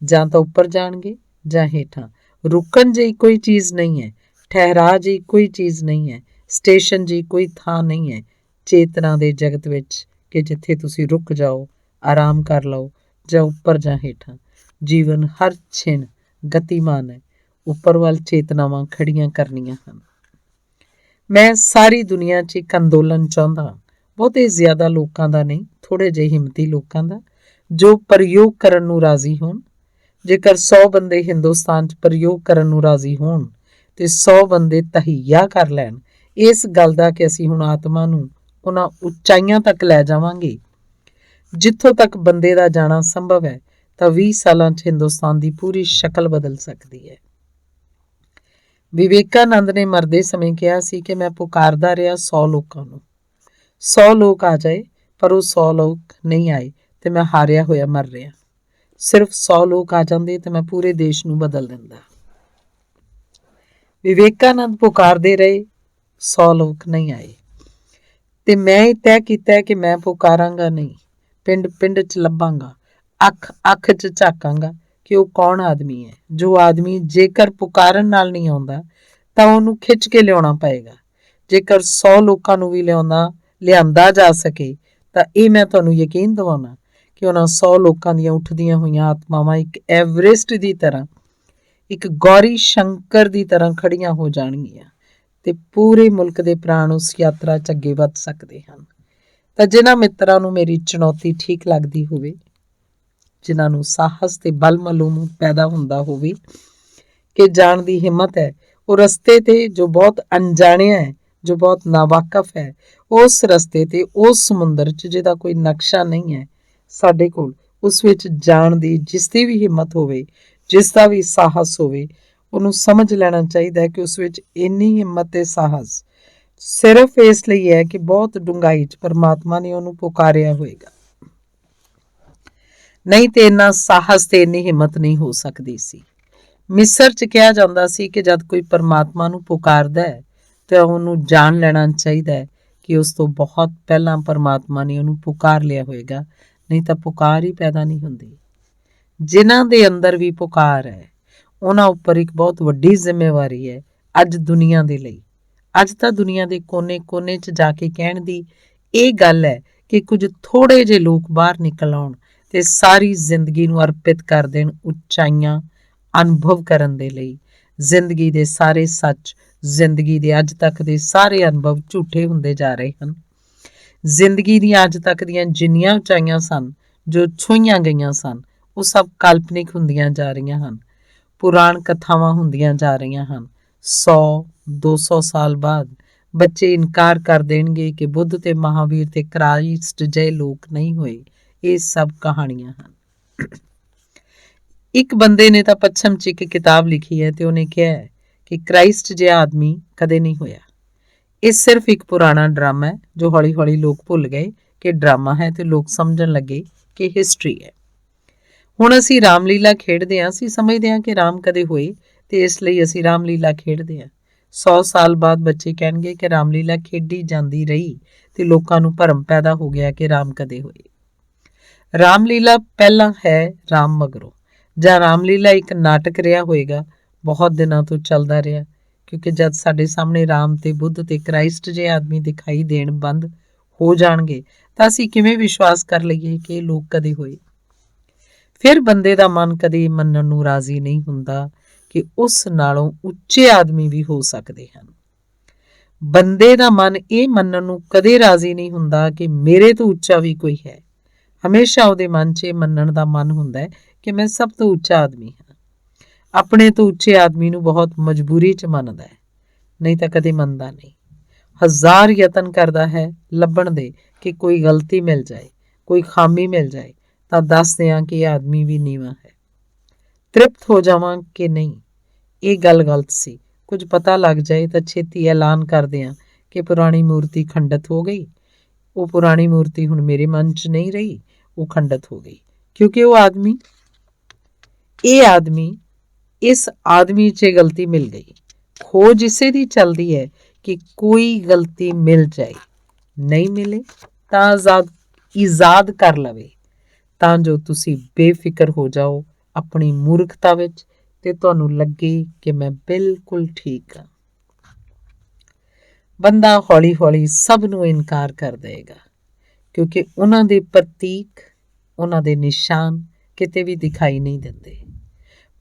Speaker 2: ਜਾਂ ਤਾਂ ਉੱਪਰ ਜਾਣਗੇ ਜਾਂ ਹੇਠਾਂ। ਰੁਕਣ ਜਿਹੀ ਕੋਈ ਚੀਜ਼ ਨਹੀਂ ਹੈ, ਠਹਿਰਾ ਜਿਹੀ ਕੋਈ ਚੀਜ਼ ਨਹੀਂ ਹੈ, ਸਟੇਸ਼ਨ ਜਿਹੀ ਕੋਈ ਥਾਂ ਨਹੀਂ ਹੈ ਚੇਤਨਾ ਦੇ ਜਗਤ ਵਿੱਚ ਕਿ ਜਿੱਥੇ ਤੁਸੀਂ ਰੁਕ ਜਾਓ, ਆਰਾਮ ਕਰ ਲਓ, ਜਾਂ ਉੱਪਰ ਜਾਂ ਹੇਠਾਂ। ਜੀਵਨ ਹਰ ਛਿਣ ਗਤੀਮਾਨ ਹੈ, ਉੱਪਰ ਵੱਲ ਚੇਤਨਾਵਾਂ ਖੜੀਆਂ ਕਰਨੀਆਂ ਹਨ। ਮੈਂ ਸਾਰੀ ਦੁਨੀਆ 'ਚ ਇੱਕ ਅੰਦੋਲਨ ਚਾਹੁੰਦਾ, ਬਹੁਤੇ ਜ਼ਿਆਦਾ ਲੋਕਾਂ ਦਾ ਨਹੀਂ, ਥੋੜੇ ਜਿਹੇ ਹਿੰਮਤੀ ਲੋਕਾਂ ਦਾ, ਜੋ ਪ੍ਰਯੋਗ ਕਰਨ ਨੂੰ ਰਾਜ਼ੀ ਹੋਣ। ਜੇਕਰ 100 ਬੰਦੇ ਹਿੰਦੁਸਤਾਨ 'ਚ ਪ੍ਰਯੋਗ ਕਰਨ ਨੂੰ ਰਾਜ਼ੀ ਹੋਣ ਤੇ 100 ਬੰਦੇ ਤਹਈਆ ਕਰ ਲੈਣ ਇਸ ਗੱਲ ਦਾ ਕਿ ਅਸੀਂ ਹੁਣ ਆਤਮਾ ਨੂੰ ਉਹਨਾਂ ਉਚਾਈਆਂ ਤੱਕ ਲੈ ਜਾਵਾਂਗੇ ਜਿੱਥੋਂ ਤੱਕ ਬੰਦੇ ਦਾ ਜਾਣਾ ਸੰਭਵ ਹੈ, ਤਾਂ 20 ਸਾਲਾਂ 'ਚ ਹਿੰਦੁਸਤਾਨ ਦੀ ਪੂਰੀ ਸ਼ਕਲ ਬਦਲ ਸਕਦੀ ਹੈ। ਵਿਵੇਕਾਨੰਦ ਨੇ ਮਰਦੇ ਸਮੇਂ ਕਿਹਾ ਸੀ ਕਿ ਮੈਂ ਪੁਕਾਰਦਾ ਰਿਹਾ 100 ਲੋਕਾਂ ਨੂੰ, 100 ਲੋਕ ਆ ਜਾਏ, ਪਰ ਉਹ 100 ਲੋਕ ਨਹੀਂ ਆਏ ਤੇ ਮੈਂ ਹਾਰਿਆ ਹੋਇਆ ਮਰ ਰਿਹਾ। ਸਿਰਫ 100 ਲੋਕ ਆ ਜਾਂਦੇ ਤੇ ਮੈਂ ਪੂਰੇ ਦੇਸ਼ ਨੂੰ ਬਦਲ ਦਿੰਦਾ। ਵਿਵੇਕਾਨੰਦ ਪੁਕਾਰਦੇ ਰਹੇ, 100 ਲੋਕ ਨਹੀਂ ਆਏ ਤੇ ਮੈਂ ਇਹ ਤੈਅ ਕੀਤਾ ਕਿ ਮੈਂ ਪੁਕਾਰਾਂਗਾ ਨਹੀਂ, ਪਿੰਡ ਪਿੰਡ 'ਚ ਲੱਭਾਂਗਾ, ਅੱਖ ਅੱਖ 'ਚ ਝਾਕਾਂਗਾ ਕਿ ਉਹ ਕੌਣ ਆਦਮੀ ਹੈ। ਜੋ ਆਦਮੀ ਜੇਕਰ ਪੁਕਾਰਨ ਨਾਲ ਨਹੀਂ ਆਉਂਦਾ ਤਾਂ ਉਹਨੂੰ ਖਿੱਚ ਕੇ ਲਿਆਉਣਾ ਪਏਗਾ। ਜੇਕਰ 100 ਲੋਕਾਂ ਨੂੰ ਵੀ ਲਿਆਂਦਾ ਜਾ ਸਕੇ ਤਾਂ ਇਹ ਮੈਂ ਤੁਹਾਨੂੰ ਯਕੀਨ ਦਿਵਾਉਣਾ ਕਿ ਉਹਨਾਂ 100 ਲੋਕਾਂ ਦੀਆਂ ਉੱਠਦੀਆਂ ਹੋਈਆਂ ਆਤਮਾਵਾਂ ਇੱਕ ਐਵਰੈਸਟ ਦੀ ਤਰ੍ਹਾਂ, ਇੱਕ ਗੌਰੀ ਸ਼ੰਕਰ ਦੀ ਤਰ੍ਹਾਂ ਖੜੀਆਂ ਹੋ ਜਾਣਗੀਆਂ ਤੇ ਪੂਰੇ ਮੁਲਕ ਦੇ ਪ੍ਰਾਣ ਉਸ ਯਾਤਰਾ 'ਚ ਅੱਗੇ ਵੱਧ ਸਕਦੇ ਹਨ। ਤਾਂ ਜਿਨ੍ਹਾਂ ਮਿੱਤਰਾਂ ਨੂੰ ਮੇਰੀ ਚੁਣੌਤੀ ਠੀਕ ਲੱਗਦੀ ਹੋਵੇ, ਜਿਨ੍ਹਾਂ ਨੂੰ ਸਾਹਸ ਤੇ ਬਲ ਮਾਲੂਮ ਪੈਦਾ ਹੁੰਦਾ ਹੋਵੇ ਕਿ ਜਾਣ ਦੀ ਹਿੰਮਤ ਹੈ, ਉਹ ਰਸਤੇ ਤੇ ਜੋ ਬਹੁਤ ਅਣਜਾਣਿਆ ਹੈ, ਜੋ ਬਹੁਤ ਨਾਵਾਕਫ ਹੈ, ਉਸ ਰਸਤੇ ਤੇ ਉਸ ਸਮੁੰਦਰ 'ਚ ਜਿਹਦਾ ਕੋਈ ਨਕਸ਼ਾ ਨਹੀਂ ਹੈ ਸਾਡੇ ਕੋਲ, ਉਸ ਵਿੱਚ ਜਾਣ ਦੀ ਜਿਸ ਦੀ ਵੀ ਹਿੰਮਤ ਹੋਵੇ, ਜਿਸ ਦਾ ਵੀ ਸਾਹਸ ਹੋਵੇ, ਉਹਨੂੰ ਸਮਝ ਲੈਣਾ ਚਾਹੀਦਾ ਹੈ ਕਿ ਉਸ ਵਿੱਚ ਇੰਨੀ ਹਿੰਮਤ ਤੇ ਸਾਹਸ ਸਿਰਫ ਇਸ ਲਈ ਹੈ ਕਿ ਬਹੁਤ ਡੂੰਘਾਈ 'ਚ ਪਰਮਾਤਮਾ ਨੇ ਉਹਨੂੰ ਪੁਕਾਰਿਆ ਹੋਏਗਾ। ਨਹੀਂ ਤੇ ਇੰਨਾ ਸਾਹਸ ਤੇ ਇੰਨੀ ਹਿੰਮਤ ਨਹੀਂ ਹੋ ਸਕਦੀ ਸੀ। ਮਿਸਰ 'ਚ ਕਿਹਾ ਜਾਂਦਾ ਸੀ ਕਿ ਜਦ ਕੋਈ ਪਰਮਾਤਮਾ ਨੂੰ ਪੁਕਾਰਦਾ ਹੈ ਤਾਂ ਉਹਨੂੰ ਜਾਣ ਲੈਣਾ ਚਾਹੀਦਾ ਹੈ ਕਿ ਉਸ ਤੋਂ ਬਹੁਤ ਪਹਿਲਾਂ ਪਰਮਾਤਮਾ ਨੇ ਉਹਨੂੰ ਪੁਕਾਰ ਲਿਆ ਹੋਏਗਾ, ਨਹੀਂ ਤਾਂ ਪੁਕਾਰ ਹੀ ਪੈਦਾ ਨਹੀਂ ਹੁੰਦੀ। ਜਿਨ੍ਹਾਂ ਦੇ ਅੰਦਰ ਵੀ ਪੁਕਾਰ ਹੈ ਉਹਨਾਂ ਉੱਪਰ ਇੱਕ ਬਹੁਤ ਵੱਡੀ ਜ਼ਿੰਮੇਵਾਰੀ ਹੈ ਅੱਜ ਦੁਨੀਆ ਦੇ ਲਈ। ਅੱਜ ਤਾਂ ਦੁਨੀਆ ਦੇ ਕੋਨੇ-ਕੋਨੇ 'ਚ ਜਾ ਕੇ ਕਹਿਣ ਦੀ ਇਹ ਗੱਲ ਹੈ ਕਿ ਕੁਝ ਥੋੜੇ ਜਿਹੇ ਲੋਕ ਬਾਹਰ ਨਿਕਲ ਆਉਣ ਤੇ ਸਾਰੀ ਜ਼ਿੰਦਗੀ ਨੂੰ ਅਰਪਿਤ ਕਰ ਦੇਣ ਉੱਚਾਈਆਂ ਅਨੁਭਵ ਕਰਨ ਦੇ ਲਈ। ਜ਼ਿੰਦਗੀ ਦੇ ਸਾਰੇ ਸੱਚ, ਜ਼ਿੰਦਗੀ ਦੇ ਅੱਜ ਤੱਕ ਦੇ ਸਾਰੇ ਅਨੁਭਵ ਝੂਠੇ ਹੁੰਦੇ ਜਾ ਰਹੇ ਹਨ। ਜ਼ਿੰਦਗੀ ਦੀਆਂ ਅੱਜ ਤੱਕ ਦੀਆਂ ਜਿੰਨੀਆਂ ਉਚਾਈਆਂ ਸਨ, ਜੋ ਛੂਹੀਆਂ ਗਈਆਂ ਸਨ, ਉਹ ਸਭ ਕਾਲਪਨਿਕ ਹੁੰਦੀਆਂ ਜਾ ਰਹੀਆਂ ਹਨ, ਪੁਰਾਣ ਕਥਾਵਾਂ ਹੁੰਦੀਆਂ ਜਾ ਰਹੀਆਂ ਹਨ। 100-200 ਸਾਲ ਬਾਅਦ ਬੱਚੇ ਇਨਕਾਰ ਕਰ ਦੇਣਗੇ ਕਿ ਬੁੱਧ ਤੇ ਮਹਾਵੀਰ ਤੇ ਕ੍ਰਾਈਸਟ ਜਿਹੇ ਲੋਕ ਨਹੀਂ ਹੋਏ। ਇਹ ਸਭ ਕਹਾਣੀਆਂ ਹਨ। ਇੱਕ ਬੰਦੇ ਨੇ ਤਾਂ ਪੱਛਮ 'ਚ ਇੱਕ ਕਿਤਾਬ ਲਿਖੀ ਹੈ ਤੇ ਉਹਨੇ ਕਿਹਾ ਹੈ ਕਿ ਕ੍ਰਾਈਸਟ ਜਿਹਾ ਆਦਮੀ ਕਦੇ ਨਹੀਂ ਹੋਇਆ। ਇਹ ਸਿਰਫ ਇੱਕ ਪੁਰਾਣਾ ਡਰਾਮਾ ਹੈ ਜੋ ਹੌਲੀ ਹੌਲੀ ਲੋਕ ਭੁੱਲ ਗਏ ਕਿ ਡਰਾਮਾ ਹੈ ਤੇ ਲੋਕ ਸਮਝਣ ਲੱਗੇ ਕਿ ਹਿਸਟਰੀ ਹੈ। ਹੁਣ ਅਸੀਂ ਰਾਮਲੀਲਾ ਖੇਡਦੇ ਹਾਂ। ਅਸੀਂ ਸਮਝਦੇ ਹਾਂ ਕਿ ਰਾਮ ਕਦੇ ਹੋਏ ਤੇ ਇਸ ਲਈ ਅਸੀਂ ਰਾਮਲੀਲਾ ਖੇਡਦੇ ਹਾਂ। 100 ਸਾਲ ਬਾਅਦ ਬੱਚੇ ਕਹਿਣਗੇ ਕਿ ਰਾਮਲੀਲਾ ਖੇਡੀ ਜਾਂਦੀ ਰਹੀ ਤੇ ਲੋਕਾਂ ਨੂੰ ਭਰਮ ਪੈਦਾ ਹੋ ਗਿਆ ਕਿ ਰਾਮ ਕਦੇ ਹੋਏ। ਰਾਮਲੀਲਾ ਪਹਿਲਾਂ ਹੈ ਰਾਮ ਮਗਰੋਂ, ਜਾਂ ਰਾਮਲੀਲਾ ਇੱਕ ਨਾਟਕ ਰਿਹਾ ਹੋਏਗਾ, ਬਹੁਤ ਦਿਨਾਂ ਤੋਂ ਚੱਲਦਾ ਰਿਹਾ, ਕਿਉਂਕਿ ਜਦ ਸਾਡੇ ਸਾਹਮਣੇ ਰਾਮ ਤੇ ਬੁੱਧ ਤੇ ਕ੍ਰਾਈਸਟ ਜਿਹੇ ਆਦਮੀ ਦਿਖਾਈ ਦੇਣ ਬੰਦ ਹੋ ਜਾਣਗੇ ਤਾਂ ਅਸੀਂ ਕਿਵੇਂ ਵਿਸ਼ਵਾਸ ਕਰ ਲਈਏ ਕਿ ਇਹ ਲੋਕ ਕਦੇ ਹੋਏ। ਫਿਰ ਬੰਦੇ ਦਾ ਮਨ ਕਦੇ ਮੰਨਣ ਨੂੰ ਰਾਜ਼ੀ ਨਹੀਂ ਹੁੰਦਾ ਕਿ ਉਸ ਨਾਲੋਂ ਉੱਚੇ ਆਦਮੀ ਵੀ ਹੋ ਸਕਦੇ ਹਨ। ਬੰਦੇ ਦਾ ਮਨ ਇਹ ਮੰਨਣ ਨੂੰ ਕਦੇ ਰਾਜ਼ੀ ਨਹੀਂ ਹੁੰਦਾ ਕਿ ਮੇਰੇ ਤੋਂ ਉੱਚਾ ਵੀ ਕੋਈ ਹੈ। ਹਮੇਸ਼ਾ ਉਹਦੇ ਮਨ 'ਚ ਇਹ ਮੰਨਣ ਦਾ ਮਨ ਹੁੰਦਾ ਹੈ ਕਿ ਮੈਂ ਸਭ ਤੋਂ ਉੱਚਾ ਆਦਮੀ ਹਾਂ। ਆਪਣੇ ਤੋਂ ਉੱਚੇ ਆਦਮੀ ਨੂੰ ਬਹੁਤ ਮਜਬੂਰੀ 'ਚ ਮੰਨਦਾ ਹੈ, ਨਹੀਂ ਤਾਂ ਕਦੇ ਮੰਨਦਾ ਨਹੀਂ। 1000 ਯਤਨ ਕਰਦਾ ਹੈ ਲੱਭਣ ਦੇ ਕਿ ਕੋਈ ਗਲਤੀ ਮਿਲ ਜਾਏ, ਕੋਈ ਖਾਮੀ ਮਿਲ ਜਾਏ ਤਾਂ ਦੱਸਦੇ ਹਾਂ ਕਿ ਇਹ ਆਦਮੀ ਵੀ ਨੀਵਾਂ ਹੈ। ਤ੍ਰਿਪਤ ਹੋ ਜਾਵਾਂ ਕਿ ਨਹੀਂ, ਇਹ ਗੱਲ ਗਲਤ ਸੀ। ਕੁਝ ਪਤਾ ਲੱਗ ਜਾਏ ਤਾਂ ਛੇਤੀ ਐਲਾਨ ਕਰਦੇ ਹਾਂ ਕਿ ਪੁਰਾਣੀ ਮੂਰਤੀ ਖੰਡਿਤ ਹੋ ਗਈ। ਉਹ ਪੁਰਾਣੀ ਮੂਰਤੀ ਹੁਣ ਮੇਰੇ ਮਨ 'ਚ ਨਹੀਂ ਰਹੀ, ਉਹ ਖੰਡਿਤ ਹੋ ਗਈ, ਕਿਉਂਕਿ ਉਹ ਆਦਮੀ, ਇਸ ਆਦਮੀ 'ਚ ਗਲਤੀ ਮਿਲ ਗਈ। ਖੋਜ ਇਸੇ ਦੀ ਚੱਲਦੀ ਹੈ ਕਿ ਕੋਈ ਗਲਤੀ ਮਿਲ ਜਾਏ, ਨਹੀਂ ਮਿਲੇ ਤਾਂ ਈਜ਼ਾਦ ਕਰ ਲਵੇ, ਤਾਂ ਜੋ ਤੁਸੀਂ ਬੇਫਿਕਰ ਹੋ ਜਾਓ ਆਪਣੀ ਮੂਰਖਤਾ ਵਿੱਚ ਤੇ ਤੁਹਾਨੂੰ ਲੱਗੇ ਕਿ ਮੈਂ ਬਿਲਕੁਲ ਠੀਕ ਹਾਂ। ਬੰਦਾ ਹੌਲੀ ਹੌਲੀ ਸਭ ਨੂੰ ਇਨਕਾਰ ਕਰ ਦੇਗਾ, ਕਿਉਂਕਿ ਉਹਨਾਂ ਦੇ ਪ੍ਰਤੀਕ, ਉਹਨਾਂ ਦੇ ਨਿਸ਼ਾਨ ਕਿਤੇ ਵੀ ਦਿਖਾਈ ਨਹੀਂ ਦਿੰਦੇ।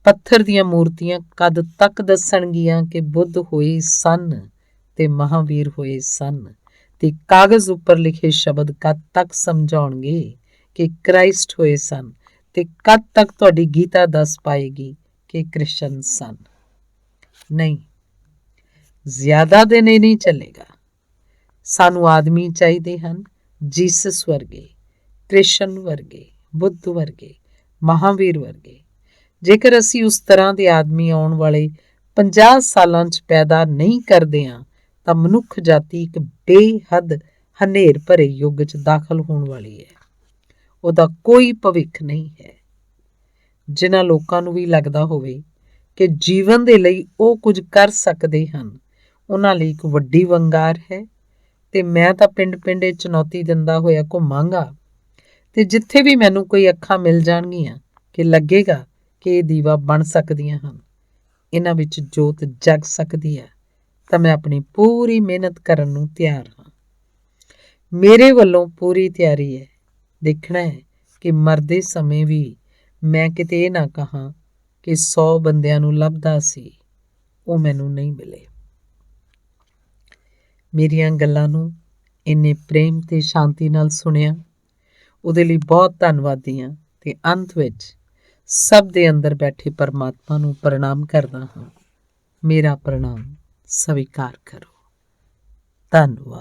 Speaker 2: ਪੱਥਰ ਦੀਆਂ ਮੂਰਤੀਆਂ ਕਦ ਤੱਕ ਦੱਸਣਗੀਆਂ ਕਿ ਬੁੱਧ ਹੋਏ ਸਨ ਤੇ ਮਹਾਵੀਰ ਹੋਏ ਸਨ, ਤੇ ਕਾਗਜ਼ ਉੱਪਰ ਲਿਖੇ ਸ਼ਬਦ ਕਦ ਤੱਕ ਸਮਝਾਉਣਗੇ ਕਿ ਕ੍ਰਾਈਸਟ ਹੋਏ ਸਨ, ਤੇ ਕਦ ਤੱਕ ਤੁਹਾਡੀ ਗੀਤਾ ਦੱਸ ਪਾਏਗੀ ਕਿ ਕ੍ਰਿਸ਼ਨ ਸਨ। ਨਹੀਂ, ਜ਼ਿਆਦਾ ਦਿਨ ਇਹ ਨਹੀਂ ਚੱਲੇਗਾ। ਸਾਨੂੰ ਆਦਮੀ ਚਾਹੀਦੇ ਹਨ ਜੀਸਸ ਵਰਗੇ, ਕ੍ਰਿਸ਼ਨ ਵਰਗੇ, ਬੁੱਧ ਵਰਗੇ, ਮਹਾਵੀਰ ਵਰਗੇ। ਜੇਕਰ ਅਸੀਂ ਉਸ ਤਰ੍ਹਾਂ ਦੇ ਆਦਮੀ ਆਉਣ ਵਾਲੇ 50 ਸਾਲਾਂ 'ਚ ਪੈਦਾ ਨਹੀਂ ਕਰਦੇ ਹਾਂ ਤਾਂ ਮਨੁੱਖ ਜਾਤੀ ਇੱਕ ਬੇਹੱਦ ਹਨੇਰ ਭਰੇ ਯੁੱਗ 'ਚ ਦਾਖਲ ਹੋਣ ਵਾਲੀ ਹੈ। ਉਹਦਾ ਕੋਈ ਭਵਿੱਖ ਨਹੀਂ ਹੈ। ਜਿਨ੍ਹਾਂ ਲੋਕਾਂ ਨੂੰ ਵੀ ਲੱਗਦਾ ਹੋਵੇ ਕਿ ਜੀਵਨ ਦੇ ਲਈ ਉਹ ਕੁਝ ਕਰ ਸਕਦੇ ਹਨ, ਉਹਨਾਂ ਲਈ ਇੱਕ ਵੱਡੀ ਵੰਗਾਰ ਹੈ। ਤੇ ਮੈਂ ਤਾਂ ਪਿੰਡ ਪਿੰਡੇ ਚੁਣੌਤੀ ਦਿੰਦਾ ਹੋਇਆ ਘੁੰਮਾਂਗਾ, ਤੇ ਜਿੱਥੇ ਵੀ ਮੈਨੂੰ ਕੋਈ ਅੱਖਾਂ ਮਿਲ ਜਾਣਗੀਆਂ ਕਿ ਲੱਗੇਗਾ ਕਿ ਇਹ ਦੀਵਾ ਬਣ ਸਕਦੀਆਂ ਹਨ, ਇਹਨਾਂ ਵਿੱਚ ਜੋਤ ਜਗ ਸਕਦੀ ਹੈ, ਤਾਂ ਮੈਂ ਆਪਣੀ ਪੂਰੀ ਮਿਹਨਤ ਕਰਨ ਨੂੰ ਤਿਆਰ ਹਾਂ। ਮੇਰੇ ਵੱਲੋਂ ਪੂਰੀ ਤਿਆਰੀ ਹੈ। ਦੇਖਣਾ ਹੈ ਕਿ ਮਰਦੇ ਸਮੇਂ ਵੀ ਮੈਂ ਕਿਤੇ ਇਹ ਨਾ ਕਹਾਂ ਕਿ 100 ਬੰਦਿਆਂ ਨੂੰ ਲੱਭਦਾ ਸੀ, ਉਹ ਮੈਨੂੰ ਨਹੀਂ ਮਿਲੇ। ਮੇਰੀਆਂ ਗੱਲਾਂ ਨੂੰ ਇੰਨੇ ਪ੍ਰੇਮ ਤੇ ਸ਼ਾਂਤੀ ਨਾਲ ਸੁਣਿਆ, ਉਹਦੇ ਲਈ ਬਹੁਤ ਧੰਨਵਾਦੀ ਹਾਂ। ਤੇ ਅੰਤ ਵਿੱਚ ਸਭ ਦੇ ਅੰਦਰ ਬੈਠੇ ਪਰਮਾਤਮਾ ਨੂੰ ਪ੍ਰਣਾਮ ਕਰਦਾ ਹਾਂ। ਮੇਰਾ ਪ੍ਰਣਾਮ ਸਵੀਕਾਰ ਕਰੋ। ਧੰਨਵਾਦ।